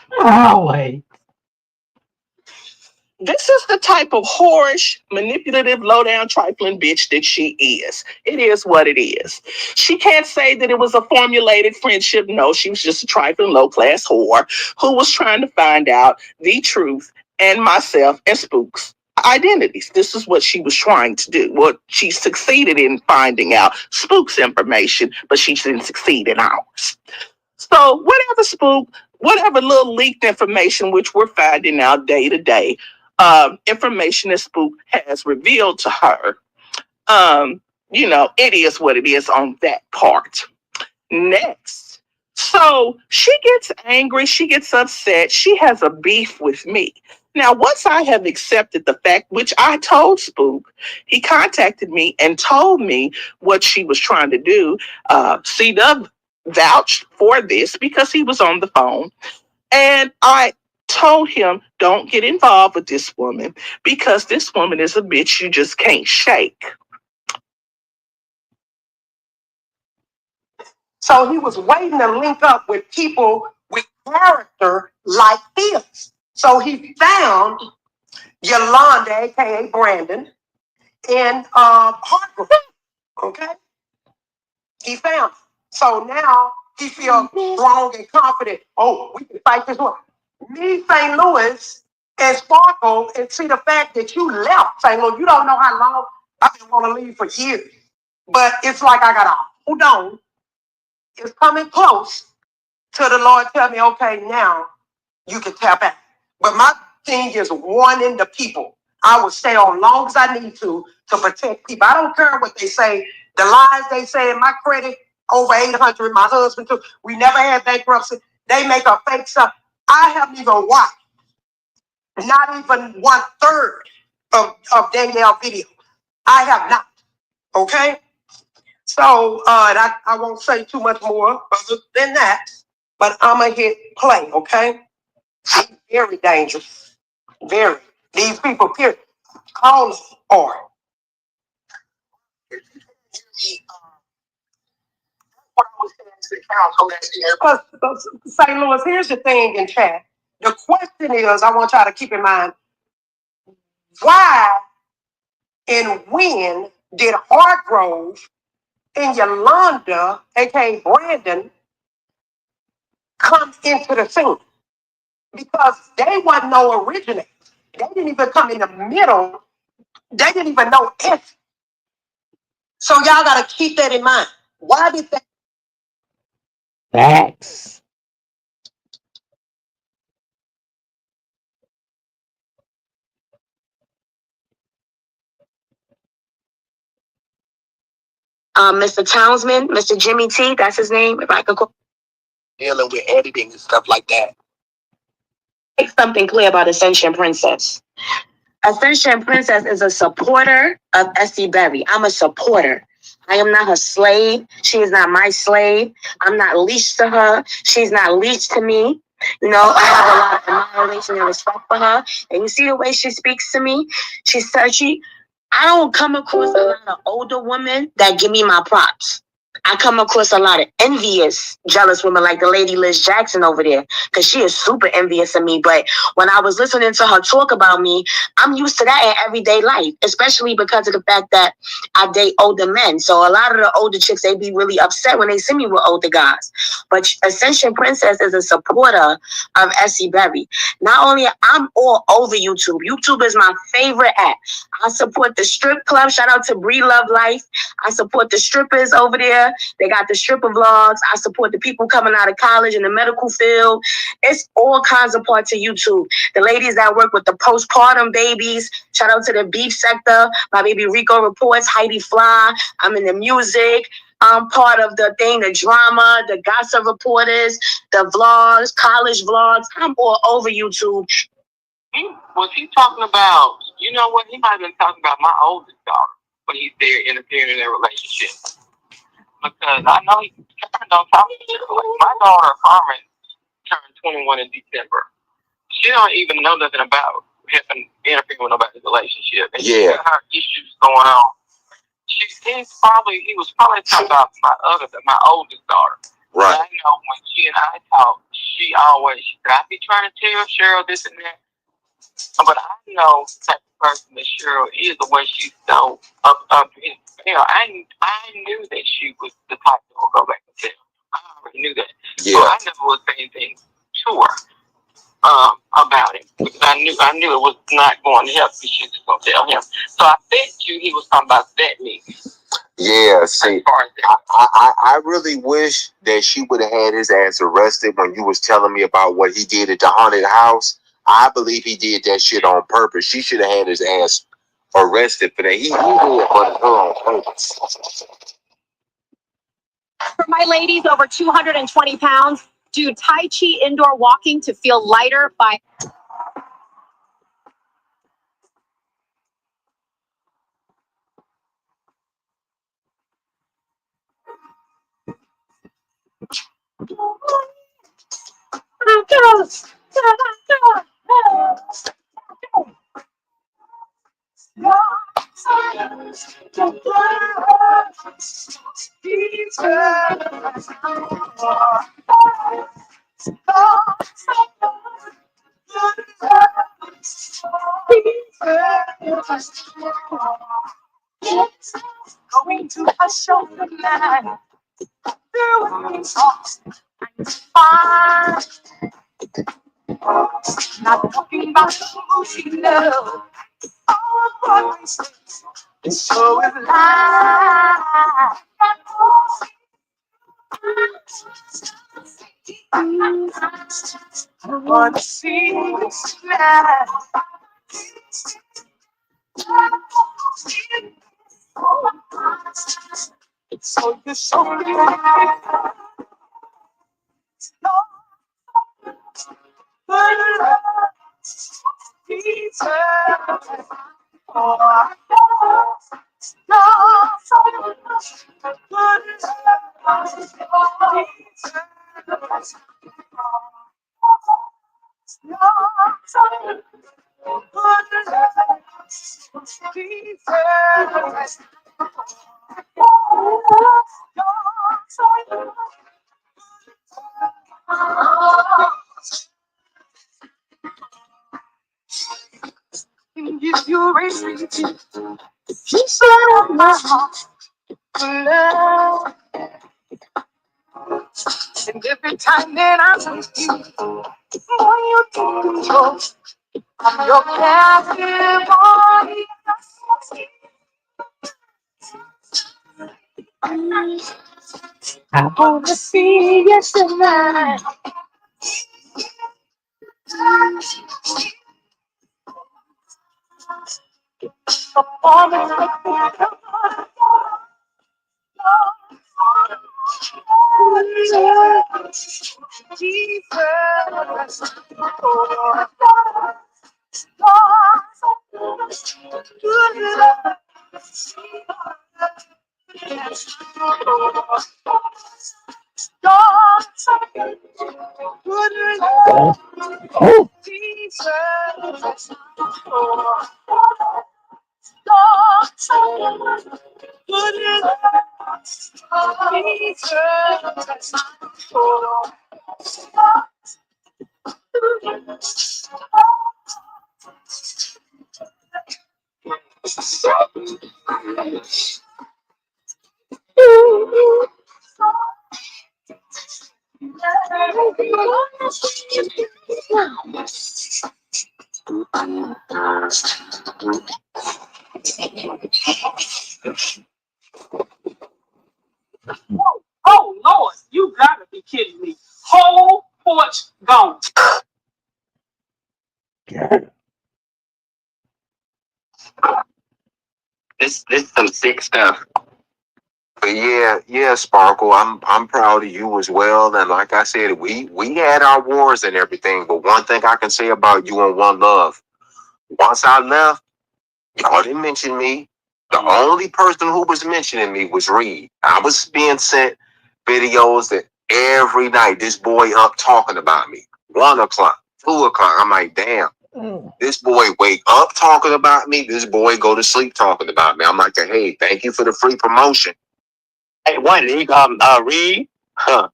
This is the type of whorish, manipulative, low-down, trifling bitch that she is. It is what it is. She can't say that it was a formulated friendship. No, she was just a trifling, low-class whore who was trying to find out the truth and myself and Spook's identities. This is what she was trying to do. Well, she succeeded in finding out Spook's information, but she didn't succeed in ours. So whatever little leaked information, which we're finding out day to day, information that Spook has revealed to her, it is what it is on that part. Next. So she gets angry, she gets upset, she has a beef with me. Now, once I have accepted the fact, which I told Spook, he contacted me and told me what she was trying to do. C-Dub vouched for this because he was on the phone. And I told him, don't get involved with this woman because this woman is a bitch you just can't shake. So he was waiting to link up with people with character like his. So he found Yolanda, aka Brandon, in Hartford. Okay? He found her. So now he feels strong and confident. Oh, we can fight this one. Me, St. Louis, and Sparkle, and see the fact that you left St. Louis. You don't know how long I've been wanting to leave for years. But it's like I got to hold on. It's coming close till the Lord tell me, okay, now you can tap out. But my thing is warning the people. I will stay on long as I need to protect people. I don't care what they say. The lies they say in my credit, over 800, my husband too. We never had bankruptcy. They make a fake stuff. I haven't even watched not even 1/3 of Danielle video. I have not. Okay? So I won't say too much more other than that. But I'm going to hit play, okay? Very dangerous. Very. These people, period. Call us or. St. Louis, here's the thing in chat. The question is, I want y'all to keep in mind, why and when did Hargrove and Yolanda, aka Brandon, come into the scene? Because they wasn't no originators. They didn't even come in the middle. They didn't even know it. So y'all got to keep that in mind. Why did they? Facts. Mr. Townsman, Mr. Jimmy T, that's his name, if I could call. Dealing with editing and stuff like that. Make something clear about Ascension Princess. Ascension Princess is a supporter of Essie Berry. I'm a supporter. I am not her slave. She is not my slave. I'm not leashed to her. She's not leashed to me. You know, I have a lot of admiration and respect for her. And you see the way she speaks to me? I don't come across a lot of older women that give me my props. I come across a lot of envious, jealous women like the lady Liz Jackson over there, because she is super envious of me. But when I was listening to her talk about me, I'm used to that in everyday life, especially because of the fact that I date older men. So a lot of the older chicks, they be really upset when they see me with older guys. But Ascension Princess is a supporter of Essie Berry. Not only I'm all over YouTube. YouTube is my favorite app. I support the strip club. Shout out to Bree Love Life. I support the strippers over there. They got the stripper vlogs. I support the people coming out of college in the medical field. It's all kinds of parts of YouTube. The ladies that work with the postpartum babies. Shout out to the beef sector. My baby Rico reports. Heidi Fly. I'm in the music. I'm part of the thing, the drama, the gossip reporters, the vlogs, college vlogs. I'm all over YouTube. Was he talking about, you know what, he might have been talking about my oldest daughter when he's there interfering in their relationship. Because I know Karen don't talk to her. Like my daughter, Carmen, turned 21 in December. She don't even know nothing about him interfering with nobody's relationship. And she got her issues going on. He was probably talking about my oldest daughter. Right. But I know when she and I talk, she said, I be trying to tell Cheryl this and that. But I know the type of person that Cheryl is, the way she's so up in hell. I knew that she was the type that would go back and tell. I already knew that. Yeah. So I never was saying anything to her about it. Because I knew it was not going to help if she was going to tell him. So I bet you he was talking about that me. Yeah, see, I really wish that she would have had his ass arrested when you was telling me about what he did at the haunted house. I believe he did that shit on purpose. She should have had his ass arrested for that. He did it for her on purpose. For my ladies over 220 pounds, do Tai Chi indoor walking to feel lighter by going to a show tonight. Fine. Not talking about the movie, no. The show is live. I want to see you tonight. So you show me give you reason to shut my heart for love. And every time that I'm with you, boy, you take control. I'm your captive body. I want to see you tonight. Performance like that. Oh Lord, you gotta be kidding me. Whole porch gone. This some sick stuff. But yeah, Sparkle. I'm proud of you as well. And like I said, we had our wars and everything. But one thing I can say about you and One Love, once I left, y'all didn't mention me. The only person who was mentioning me was Reed. I was being sent videos that every night this boy up talking about me. 1 o'clock, 2 o'clock. I'm like, damn. This boy wake up talking about me. This boy go to sleep talking about me. I'm like, hey, thank you for the free promotion. Hey, one, Reed? Huh.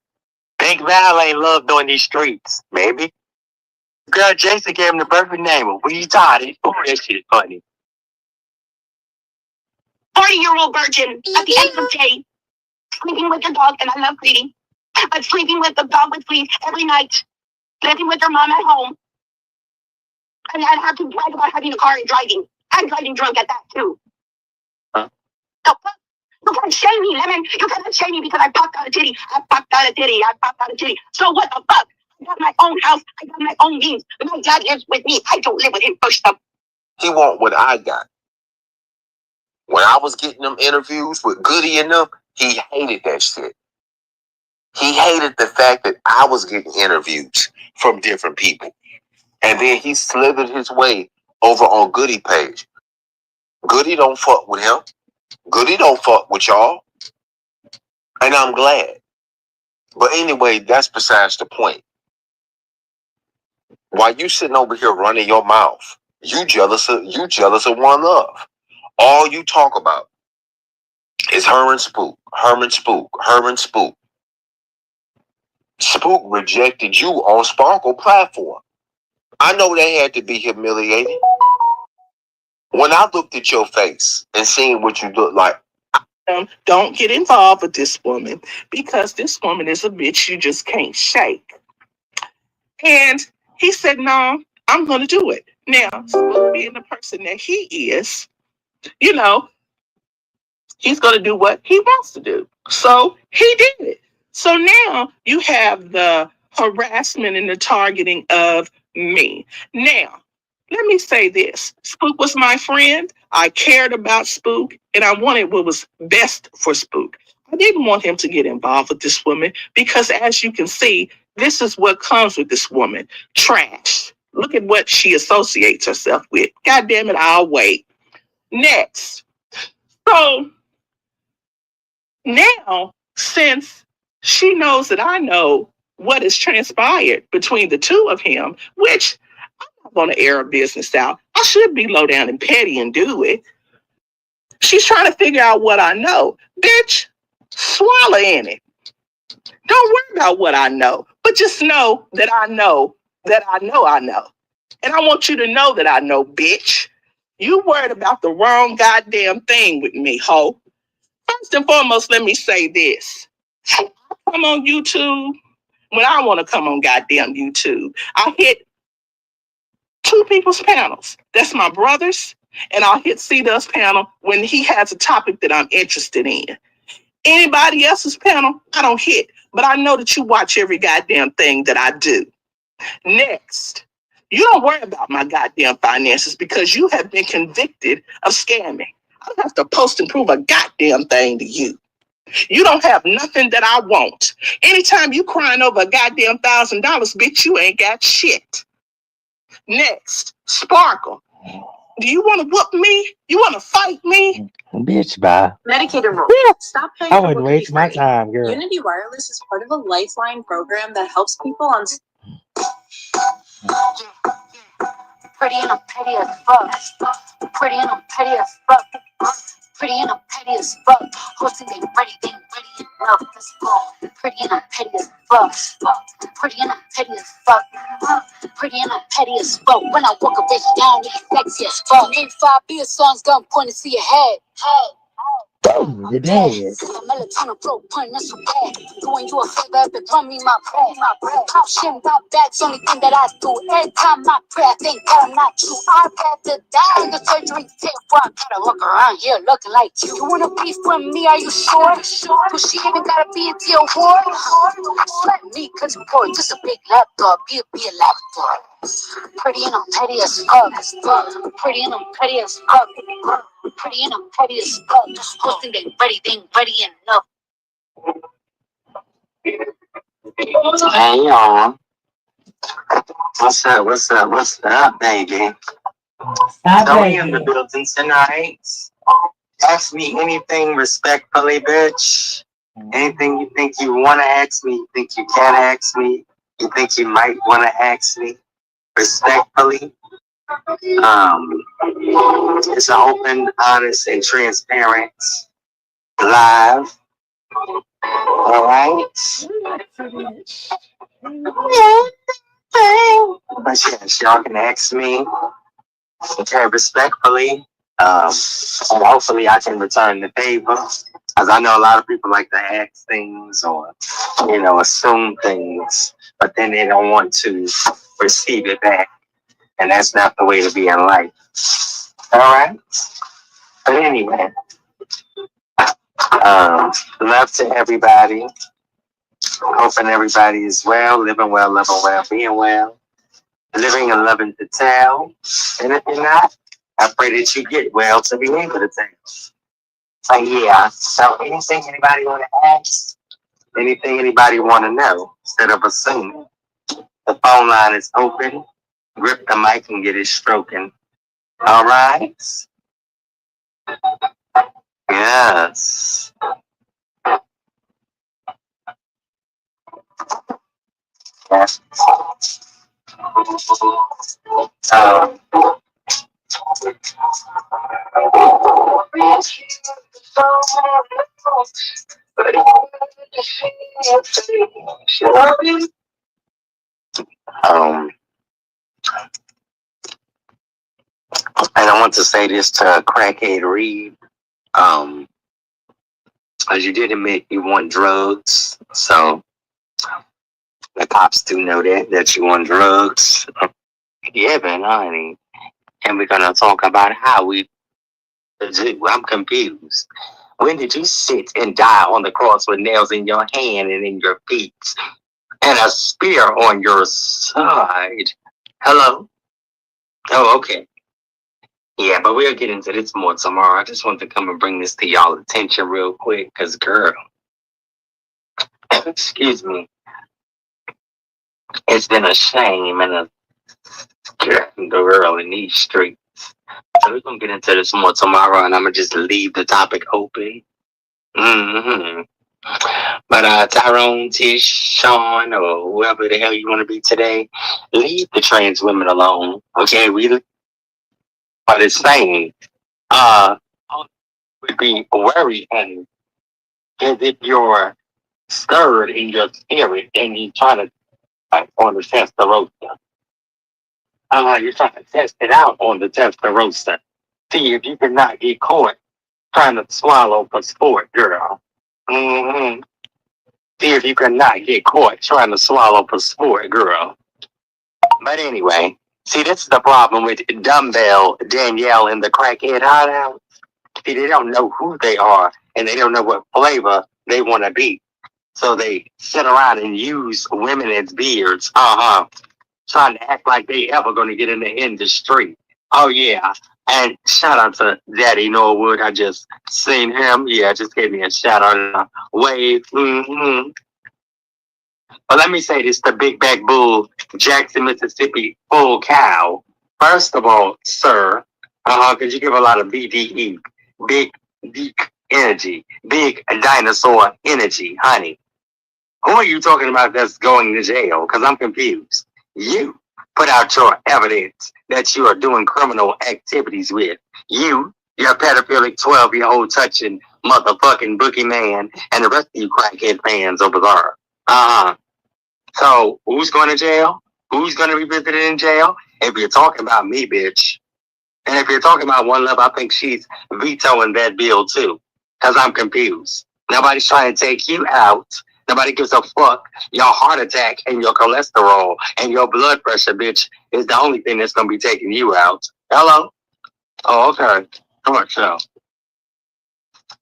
Think Val ain't love doing these streets. Maybe. Girl, Jason gave him the perfect name. Retarded. Oh, that shit funny. 40-year-old virgin at the end of the day, sleeping with your dog, and I love Greedy, but sleeping with the dog with fleas every night, living with her mom at home, and I have to brag about having a car and driving. I'm driving drunk at that too. Huh? So, you can't shame me, Lemon. You cannot shame me because I popped out a titty. I popped out a titty. I popped out a titty. So what the fuck? I got my own house. I got my own means. My dad lives with me. I don't live with him. First up. He want what I got. When I was getting them interviews with Goody and them, he hated that shit. He hated the fact that I was getting interviews from different people. And then he slithered his way over on Goody page. Goody don't fuck with him. Goody don't fuck with y'all. And I'm glad. But anyway, that's besides the point. While you sitting over here running your mouth, you jealous of One Love. All you talk about is her and Spook, her and Spook, her and Spook. Spook rejected you on Sparkle platform. I know they had to be humiliated. When I looked at your face and seen what you look like, Don't get involved with this woman because this woman is a bitch you just can't shake. And he said, no, I'm going to do it. Now, Spook being the person that he is, you know, he's going to do what he wants to do. So he did it. So now you have the harassment and the targeting of me. Now, let me say this. Spook was my friend. I cared about Spook and I wanted what was best for Spook. I didn't want him to get involved with this woman because as you can see, this is what comes with this woman. Trash. Look at what she associates herself with. God damn it, I'll wait. Next. So now, since she knows that I know what has transpired between the two of him, which I'm not going to air a business out. I should be low down and petty and do it. She's trying to figure out what I know. Bitch, swallow in it. Don't worry about what I know, but just know that I know that I know I know. And I want you to know that I know, bitch. You worried about the wrong goddamn thing with me, ho. First and foremost, let me say this. I come on YouTube when I want to come on goddamn YouTube. I hit two people's panels. That's my brother's, and I'll hit C-Dub's panel when he has a topic that I'm interested in. Anybody else's panel, I don't hit, but I know that you watch every goddamn thing that I do. Next, you don't worry about my goddamn finances because you have been convicted of scamming. I don't have to post and prove a goddamn thing to you. You don't have nothing that I want. Anytime you crying over a goddamn $1,000, bitch, you ain't got shit. Next, Sparkle. Do you want to whoop me? You want to fight me? Bitch, bye. Medicated rule. Stop paying I for wouldn't what could be waste my free. time, girl. Unity Wireless is part of a lifeline program that helps people on. Pretty and I'm petty as fuck. Pretty and I'm petty as fuck. Pretty and I'm petty as fuck. Hosting they ready enough. Let's go. Pretty and I'm petty as fuck. Pretty and I'm petty as fuck. Pretty and I'm petty as fuck. When I walk a bitch down, it's sexy as fuck. Name 5 beer songs, gun pointing to your head. Oh, you're dead. Melatonin flow, pun, that's so bad. Doing you a favor, but run me my bread. Pop shit without bags, only thing that I do. Every time I pray, I think that I'm not you. I'd rather die in the surgery table. I gotta walk around here looking like you. You wanna beef with me? Are you sure? Do she even gotta be a deal war? Let me, cause you're poor, just a big lapdog. Be a lapdog. Pretty and I'm petty as fuck. Pretty and I'm petty as fuck. Pretty and I'm petty as fuck. Just hosting they ain't ready enough. Hey, y'all. What's up, baby? Stoney in the building tonight. Ask me anything respectfully, bitch. Anything you think you want to ask me, you think you can ask me, you think you might want to ask me respectfully. It's an open, honest, and transparent live. All right. thing. But yes, y'all can ask me very respectfully. And hopefully I can return the favor. As I know a lot of people like to ask things or, assume things, but then they don't want to receive it back. And that's not the way to be in life. All right? But anyway, love to everybody. Hoping everybody is well, living well, loving well, being well, living and loving to tell. And if you're not, I pray that you get well to be able to tell. So yeah, so anything anybody want to ask, anything anybody want to know, instead of assuming, the phone line is open. Grip the mic and get it stroking. All right? Yes. Yes. And I want to say this to Crackhead Reed. As you did admit you want drugs, so the cops do know that you want drugs. Yeah, man, honey. And we're gonna talk about how we do. I'm confused. When did you sit and die on the cross with nails in your hand and in your feet and a spear on your side? Hello? Oh, okay. Yeah, but we'll get into this more tomorrow. I just want to come and bring this to y'all attention real quick, because, girl, excuse me, it's been a shame and a girl in these streets. So we're going to get into this more tomorrow, and I'm going to just leave the topic open. Mm-hmm. But Tyrone, Tish, Sean, or whoever the hell you want to be today, leave the trans women alone. Okay, we are the same. Would be worried, and as if you're stirred in your spirit and you try to on the testarossa. You're trying to test it out on the testarossa. See if you cannot get caught trying to swallow for sport, girl. Mm-hmm. See if you cannot get caught trying to swallow for sport, girl. But anyway, see, this is the problem with Dumbbell, Danielle, and the Crackhead Hideout. See, they don't know who they are, and they don't know what flavor they want to be. So they sit around and use women as beards, trying to act like they ever going to get in the industry. Oh, yeah. And shout out to Daddy Norwood. I just seen him. Yeah, just gave me a shout out and a wave. Mm-hmm. But let me say this, the Big Back Bull, Jackson, Mississippi, full cow. First of all, sir, because you give a lot of BDE, big deep energy, big dinosaur energy, honey. Who are you talking about that's going to jail? Because I'm confused. You put out your evidence that you are doing criminal activities with. You're a pedophilic 12-year-old touching motherfucking boogeyman and the rest of you crackhead fans over there. So who's going to jail? Who's going to be visited in jail? If you're talking about me, bitch. And if you're talking about One Love, I think she's vetoing that bill too. Because I'm confused. Nobody's trying to take you out. Nobody gives a fuck. Your heart attack and your cholesterol and your blood pressure, bitch, is the only thing that's going to be taking you out. Hello? Oh, okay. Come on, show.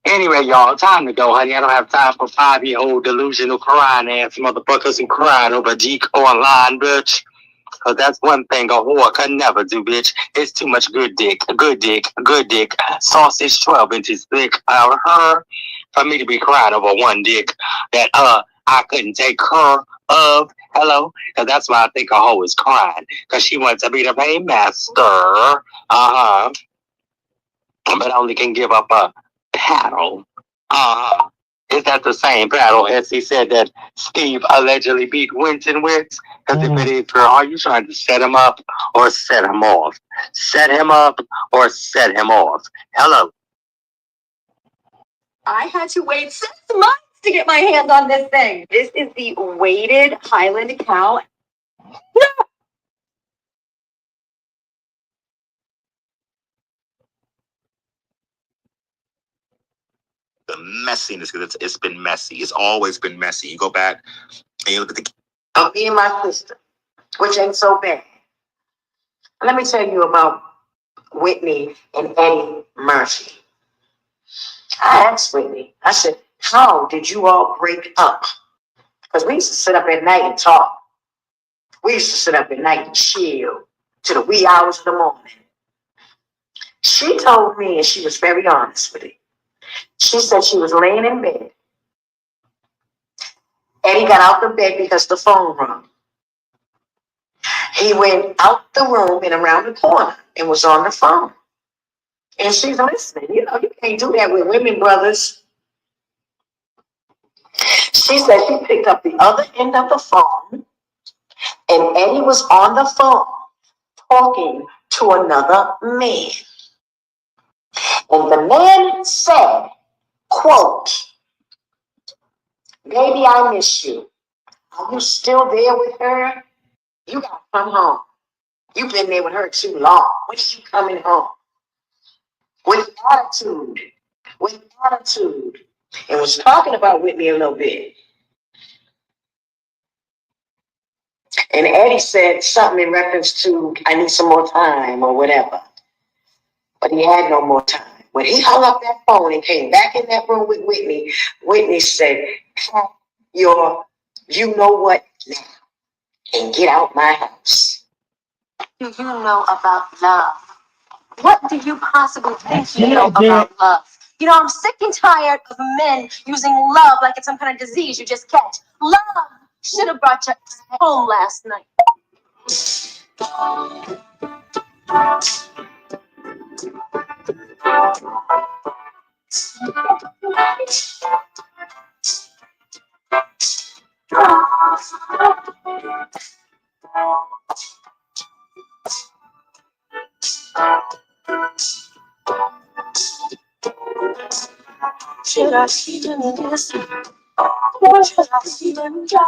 Anyway, y'all, time to go, honey. I don't have time for 5-year-old delusional crying ass motherfuckers who crying over Geek online, bitch. Because that's one thing a whore can never do, bitch. It's too much good dick, good dick, good dick. Sausage 12 inches thick out of her for me to be crying over one dick that I couldn't take her of. Hello? Because that's why I think a hoe is crying. Because she wants to be the paymaster. But only can give up a paddle. Is that the same paddle as he said that Steve allegedly beat Winton with? Because if it is, girl, are you trying to set him up or set him off? Set him up or set him off? Hello? I had to wait 6 months to get my hands on this thing. This is the weighted Highland cow. No! messiness because it's been messy. It's always been messy. You go back and you look at the Of me and my sister, which ain't so bad. Let me tell you about Whitney and Eddie Murphy. I asked Whitney, I said, how did you all break up? Because we used to sit up at night and talk. We used to sit up at night and chill to the wee hours of the morning. She told me, and she was very honest with it. She said she was laying in bed. Eddie got out the bed because the phone rang. He went out the room and around the corner and was on the phone. And she's listening. You know, you can't do that with women, brothers. She said she picked up the other end of the phone, and Eddie was on the phone talking to another man. And the man said, quote, baby, I miss you. Are you still there with her? You gotta come home. You've been there with her too long. When are you coming home? With attitude. With attitude. And was talking about Whitney a little bit. And Eddie said something in reference to, I need some more time or whatever. But he had no more time. When he hung up that phone and came back in that room with Whitney, Whitney said, pack your you know what now and get out my house. Do you know about love? What do you possibly think you know about love? You know, I'm sick and tired of men using love like it's some kind of disease you just catch. Love should have brought you home last night. Should I even listen? Or should I even try?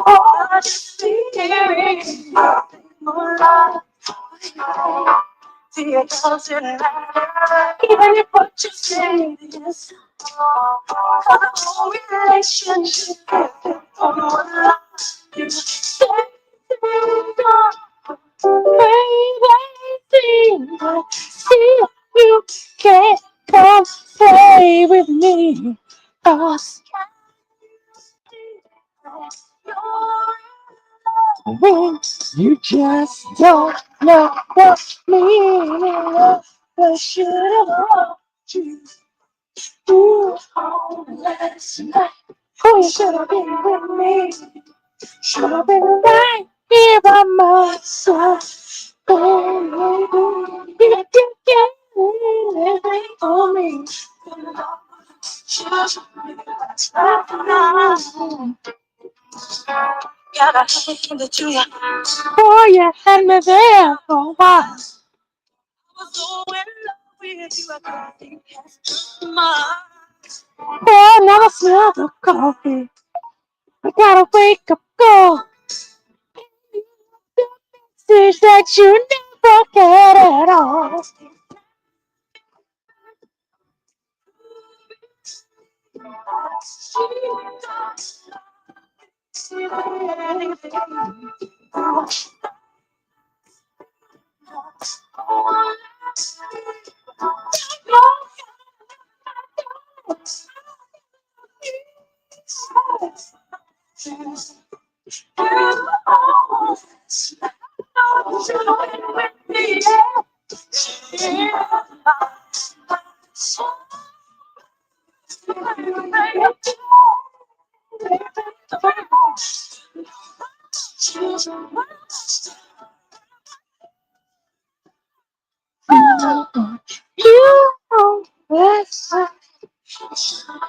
Oh, I just be hearing more love. See, it doesn't matter, even if what you say is. For the whole relationship is on one line. You say things are crazy, but still you can't come play with me. Cause you just don't know what meaning of what should have brought you home last night. Oh, you should have been with me. Should have been right here by my side. Oh, you didn't get anything for me. Gotta hand it to you. Boy, you had me there for a while. I was so in love with you, I couldn't think past my. Boy, I never smelled the coffee. I gotta wake up, go. Message that you never get at all.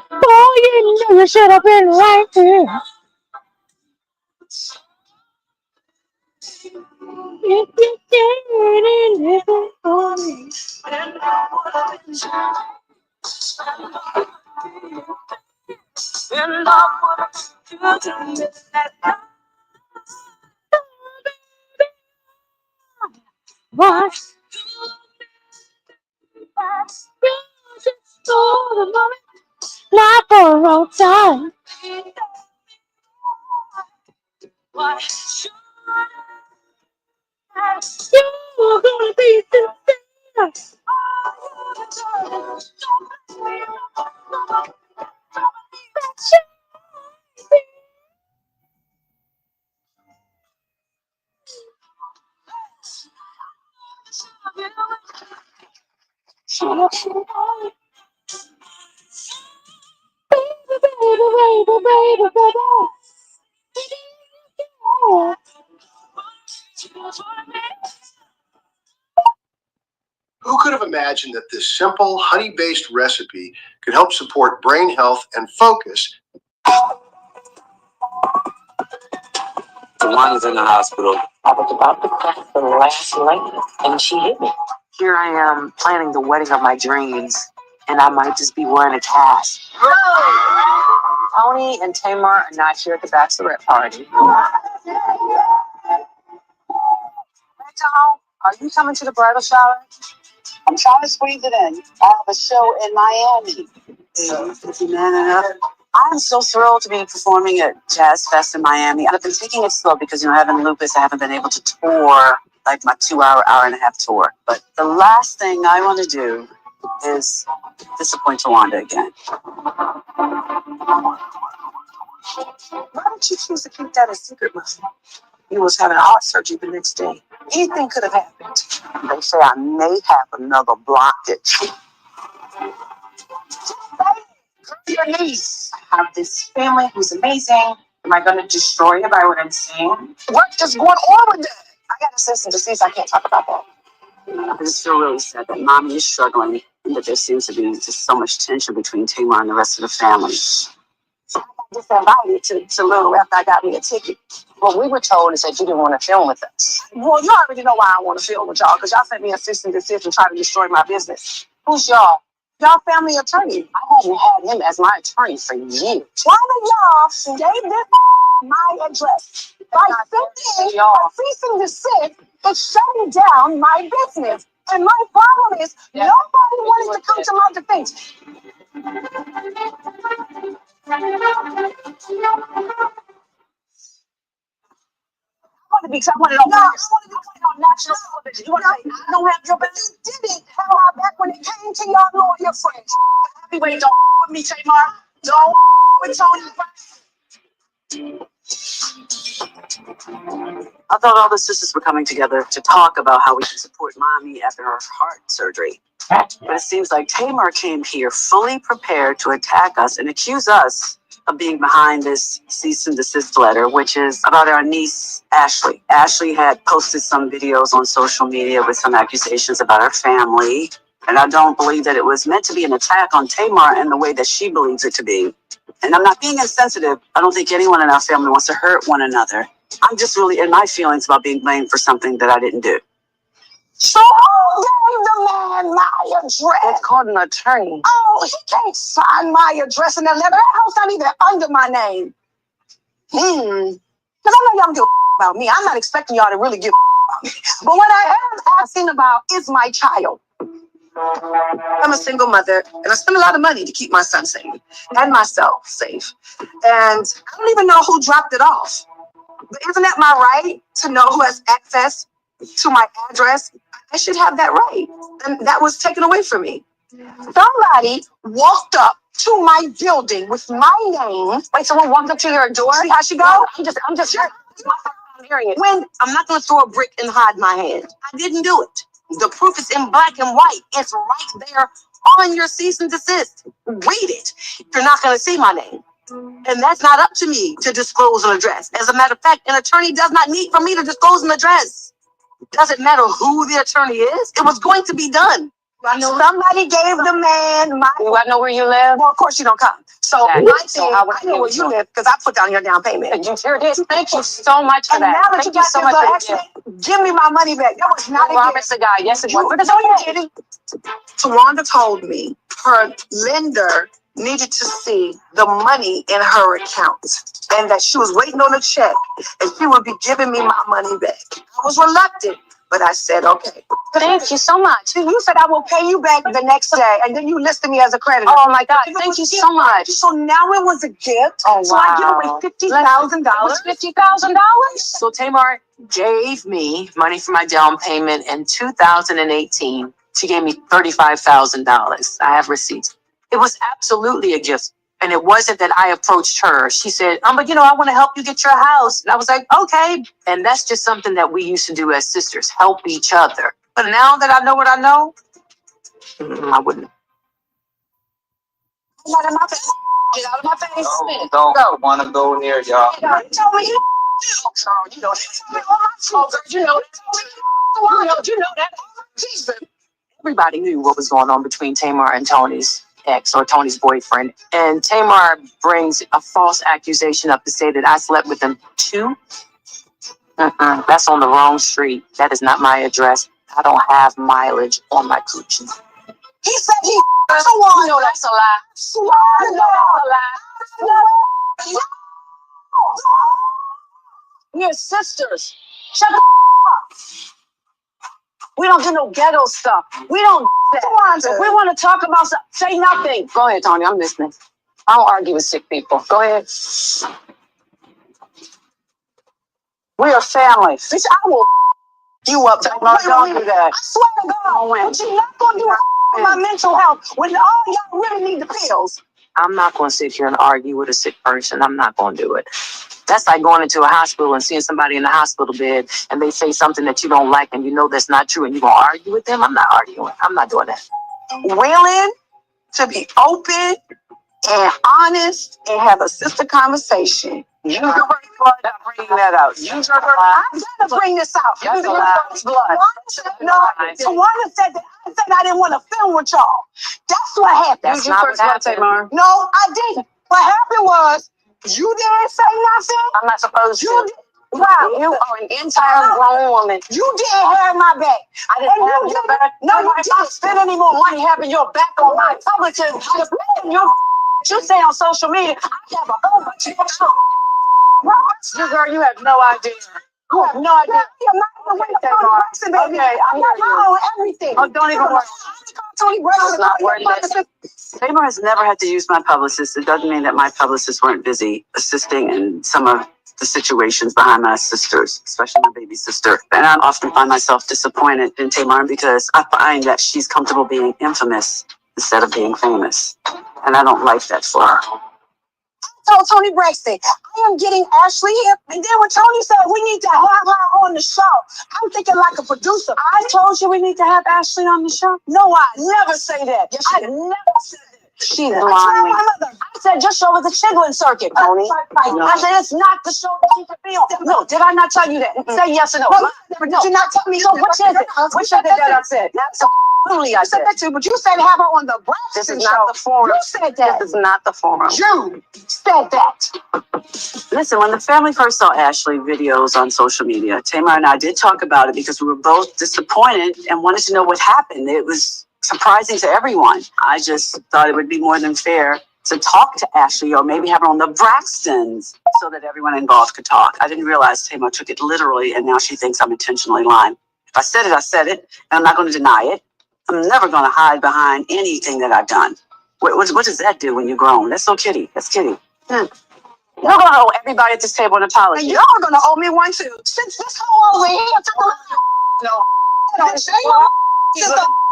Boy, you know you should have been right here. If you get anything for me, then I would have been and love would have been that. What? Just for the moment. for all time. You're gonna be sincere. Who could have imagined that this simple honey-based recipe could help support brain health and focus? Tawana's in the hospital. I was about to press the last lane, and she hit me. Here I am planning the wedding of my dreams, and I might just be wearing a cast. Stoney and Tamar are not here at the bachelorette party. Hey, Tom, are you coming to the bridal shower? I'm trying to squeeze it in. I have a show in Miami. Is he man enough? I'm so thrilled to be performing at Jazz Fest in Miami. I've been taking it slow because, having lupus, I haven't been able to tour like my 2-hour, hour-and-a-half tour. But the last thing I want to do is disappoint Tawanda again. Why did you choose to keep that a secret, Mother? He was having heart surgery the next day. Anything could have happened. They say I may have another blockage. Your niece. I have this family who's amazing. Am I going to destroy it by what I'm saying? What is going on with that? I got a cease and desist. I can't talk about that. I just feel really sad that Mommy is struggling and that there seems to be just so much tension between Tamar and the rest of the family. I got disinvited to Little after I got me a ticket. What we were told is that you didn't want to film with us. Well, you already know why I want to film with y'all, because y'all sent me a cease and desist and tried to destroy my business. Who's y'all? Y'all family attorney. I haven't had him as my attorney for years. Why do y'all gave this my address? By sending a cease and desist, it's shutting down my business. And my problem is, nobody wanted to come to my defense. Because I want to be on national television. You want to say, I don't have your back? You didn't have my back when it came to your lawyer friends. Anyway, don't with me, Tamar. Don't with Tony. I thought all the sisters were coming together to talk about how we should support Mommy after her heart surgery. But it seems like Tamar came here fully prepared to attack us and accuse us of being behind this cease and desist letter, which is about our niece, Ashley. Ashley had posted some videos on social media with some accusations about our family. And I don't believe that it was meant to be an attack on Tamar in the way that she believes it to be. And I'm not being insensitive. I don't think anyone in our family wants to hurt one another. I'm just really in my feelings about being blamed for something that I didn't do. So who gave the man my address? It's called an attorney. Oh, he can't sign my address in that letter. That house not even under my name. Because I know y'all don't give a about me. I'm not expecting y'all to really give about me. But what I am asking about is my child. I'm a single mother, and I spend a lot of money to keep my son safe and myself safe. And I don't even know who dropped it off. But isn't that my right to know who has access to my address? I should have that right. And that was taken away from me. Somebody walked up to my building with my name. Wait, someone walked up to your door? See how she go? I'm just hearing it. When I'm not going to throw a brick and hide my hand. I didn't do it. The proof is in black and white. It's right there on your cease and desist. Read it. You're not going to see my name. And that's not up to me to disclose an address. As a matter of fact, an attorney does not need for me to disclose an address. Doesn't matter who the attorney is. It was going to be done. Somebody gave the man my... Do I know where you live? Well, of course you don't come. So my thing, I know where you live because I put down your down payment. You sure did. Thank you so much for that. Now that you got so much accident, give me my money back. That was not a gift. Yes, it was. No, you didn't. Tawanda told me her lender needed to see the money in her account and that she was waiting on a check and she would be giving me my money back. I was reluctant, But I said, okay. Thank you so much. You said I will pay you back the next day, and then you listed me as a creditor. Oh my God, thank you so much. So now it was a gift. Oh, So I give wow. away $50,000. $50,000? So Tamar gave me money for my down payment in 2018. She gave me $35,000. I have receipts. It was absolutely a gift. And it wasn't that I approached her. She said, but I want to help you get your house. And I was like, okay. And that's just something that we used to do as sisters, help each other. But now that I know what I know, I wouldn't. Get out of my face. Get out of my face. Don't want to go near y'all. You told me you know that. You know that. Jesus. Everybody knew what was going on between Tamar and Tony's ex or Tony's boyfriend. And Tamar brings a false accusation up to say that I slept with him too. That's on the wrong street. That is not my address. I don't have mileage on my coochie. He said he someone. No, that's a lie. Swear That's a lie. We're sisters. Shut the up. We don't do no ghetto stuff. We don't do that. If we want to talk about something, say nothing. Go ahead, Tony. I'm listening. I don't argue with sick people. Go ahead. We're a family. Bitch, I will you up. Don't do that. I swear to God. But you're not going to do it for my mental health when all y'all really need the pills. I'm not going to sit here and argue with a sick person. I'm not going to do it. That's like going into a hospital and seeing somebody in the hospital bed and they say something that you don't like and you know that's not true and you're going to argue with them. I'm not arguing. I'm not doing that. Willing to be open and honest and have a sister conversation. Use your first blood to bring that out. Use your first blood. I'm trying to bring this out. That's a lie. No, Tawana said that I didn't want to film with y'all. That's what happened. That's not what happened. No, I didn't. What happened was you didn't say nothing. I'm not supposed to. Wow, You are an entire grown woman. you didn't have my back. I didn't have your back. No, you if I didn't. spend any more money having your back on my publicist, you say on social media, I have a whole bunch of you girl, you have no idea. You have no idea. I'm not going to win the baby. Okay, I hear you. I own everything. Oh, don't even worry. Tony Braxton. Not worried about it. Tamar has never had to use my publicist. It doesn't mean that my publicists weren't busy assisting in some of the situations behind my sisters, especially my baby sister. And I often find myself disappointed in Tamar because I find that she's comfortable being infamous instead of being famous. And I don't like that for her. Told Tony Braxton, I am getting Ashley here. And then when Tony said we need to have her on the show, I'm thinking like a producer. I told you we need to have Ashley on the show. No, I never say that. Yes, I you did. never said that. She's I told lying. my mother. I said just show her the Chiglin circuit, Tony. No. I said it's not the show that she could be on. No, did I not tell you that? Say yes or no. No, did you not tell me? So which is it? Which is it that I said? Absolutely, I said said. that too, but you said have her on the This Braxton is show. not the forum. You said that. This is not the forum. You said that. Listen, when the family first saw Ashley videos on social media, Tamar and I did talk about it because we were both disappointed and wanted to know what happened. It was surprising to everyone. I just thought it would be more than fair to talk to Ashley or maybe have her on the Braxtons so that everyone involved could talk. I didn't realize Tamar took it literally and now she thinks I'm intentionally lying. If I said it, I said it, and I'm not going to deny it. I'm never going to hide behind anything that I've done. What does that do when you're grown? That's so kiddie. That's kiddie. You're going to owe everybody at this table an apology. And y'all are gonna owe me one too. Since this hoe over here took a no. Bitch, ain't no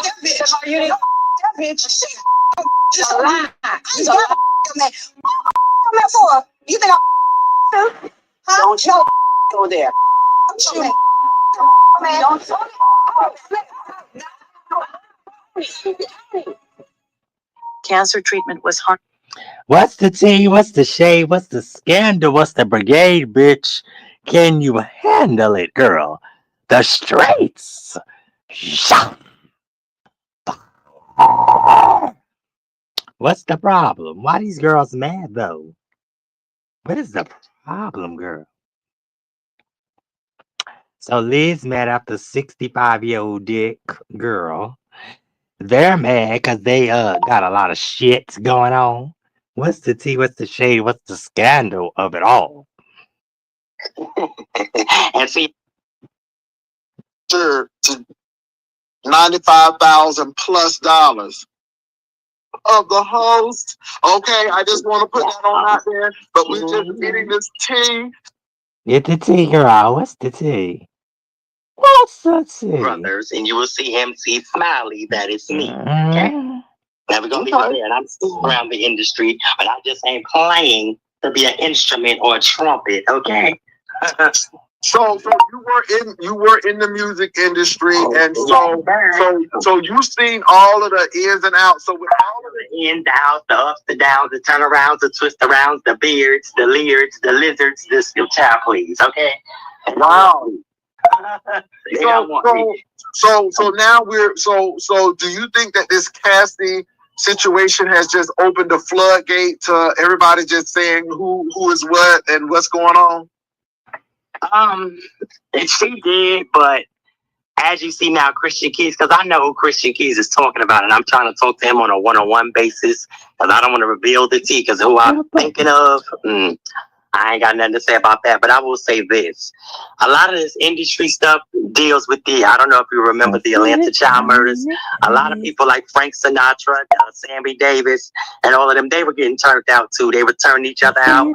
that bitch. You didn't. That bitch. She just a lie. I ain't got a man. What am for? You think I'm too? Huh? Don't you go there. Don't you? Man, don't. Cancer treatment was hard. What's the tea? What's the shade? What's the scandal? What's the brigade, bitch? Can you handle it, girl? The streets. What's the problem? Why these girls mad though? What is the problem, girl? So Liz mad after 65-year-old dick girl. They're mad because they got a lot of shit going on. What's the tea? What's the shade? What's the scandal of it all? And see, to $95,000 plus of the host. Okay, I just want to put that on out there. But we're just getting this tea. Get the tea, girl. What's the tea? What's the tea? Brothers, and you will see MC Smiley. That is me. Okay. Now we're gonna leave it there. And I'm still around the industry, but I just ain't playing to be an instrument or a trumpet. Okay. So you were in the music industry, and so you've seen all of the ins and outs. So with all of the ins, the outs, the ups, the downs, the turnarounds, the twist arounds, the beards, the leers, the lizards, this your child, please. Okay. Wow. So now so do you think that this Cassie situation has just opened the floodgate to everybody just saying who is what and what's going on? She did, but as you see now, Christian Keys, because I know who Christian Keys is talking about, and I'm trying to talk to him on a one-on-one basis, because I don't want to reveal the tea, because who I'm thinking of, I ain't got nothing to say about that, but I will say this. A lot of this industry stuff deals with I don't know if you remember the Atlanta child murders. A lot of people like Frank Sinatra, Sammy Davis, and all of them, they were getting turned out too. They were turning each other out.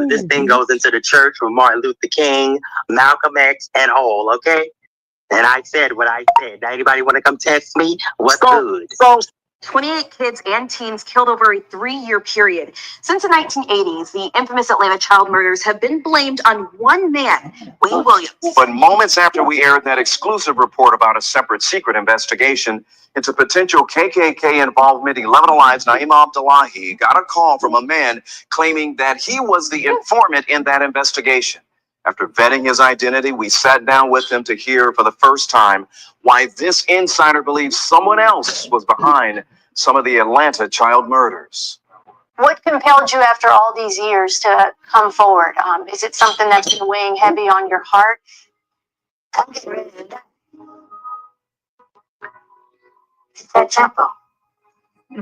This thing goes into the church with Martin Luther King, Malcolm X, and all, okay? And I said what I said. Now anybody want to come test me? What's good? 28 kids and teens killed over a 3-year period. Since the 1980s, the infamous Atlanta child murders have been blamed on one man, Wayne Williams. But moments after we aired that exclusive report about a separate secret investigation into potential KKK involvement, 11 Alive's Naeem Abdullahi got a call from a man claiming that he was the informant in that investigation. After vetting his identity, we sat down with him to hear for the first time why this insider believes someone else was behind some of the Atlanta child murders. What compelled you after all these years to come forward? Is it something that's been weighing heavy on your heart? I'm getting ready to die. It's that simple.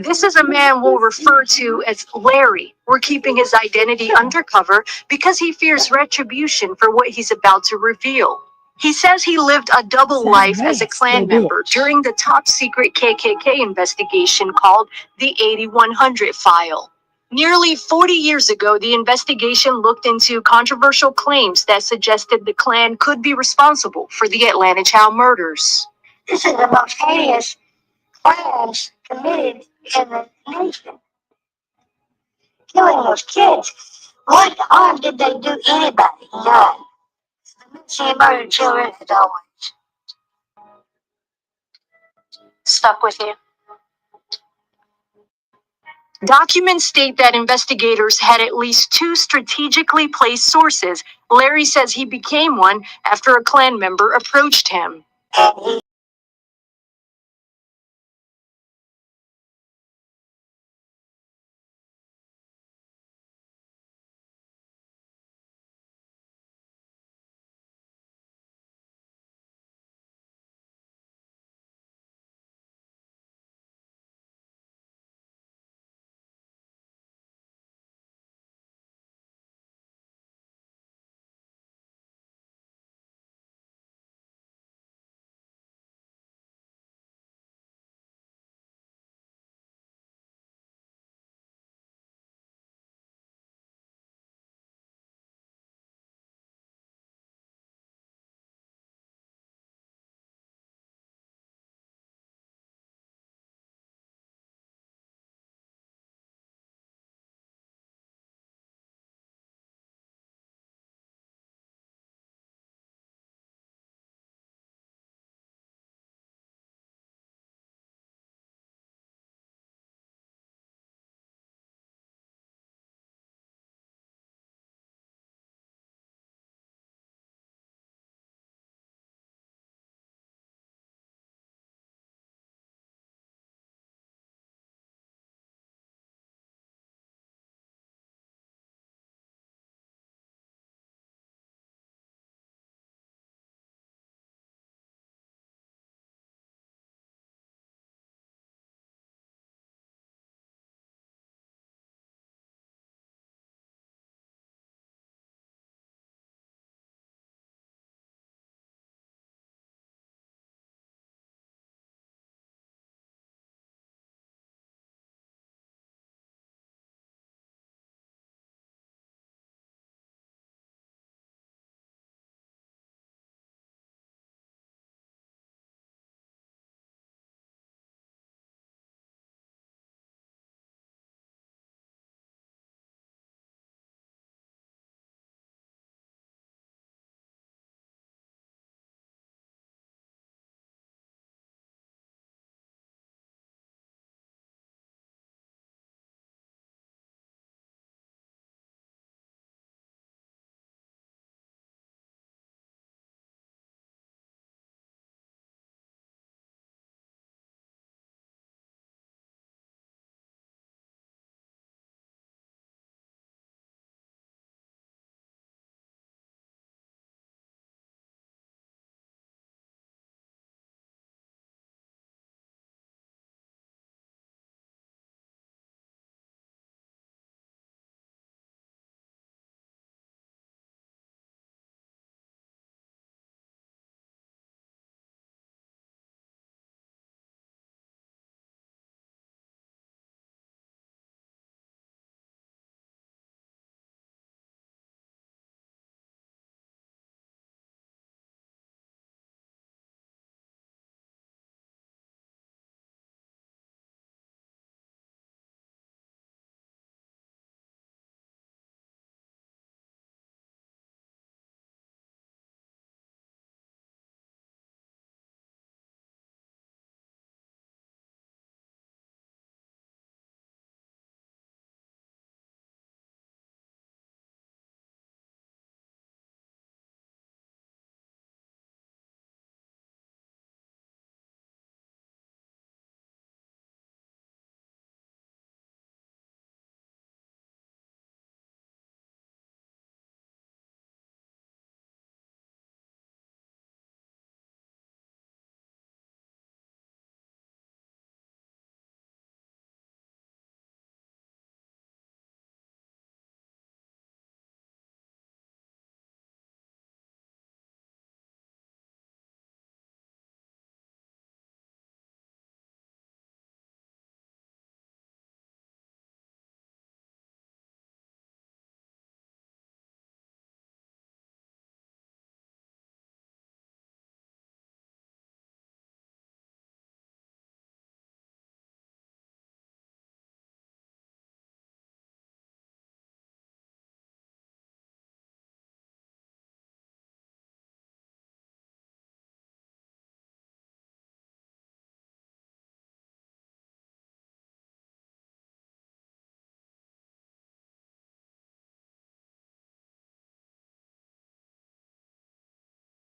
This is a man we'll refer to as Larry. We're keeping his identity undercover because he fears retribution for what he's about to reveal. He says he lived a double life as a Klan member during the top secret KKK investigation called the 8100 File. Nearly 40 years ago, the investigation looked into controversial claims that suggested the Klan could be responsible for the Atlanta child murders. This is the most heinous crimes committed in the nation. Killing those kids. What harm did they do anybody? None. She murdered children as always. Stuck with you? Documents state that investigators had at least 2 strategically placed sources. Larry says he became one after a Klan member approached him. And he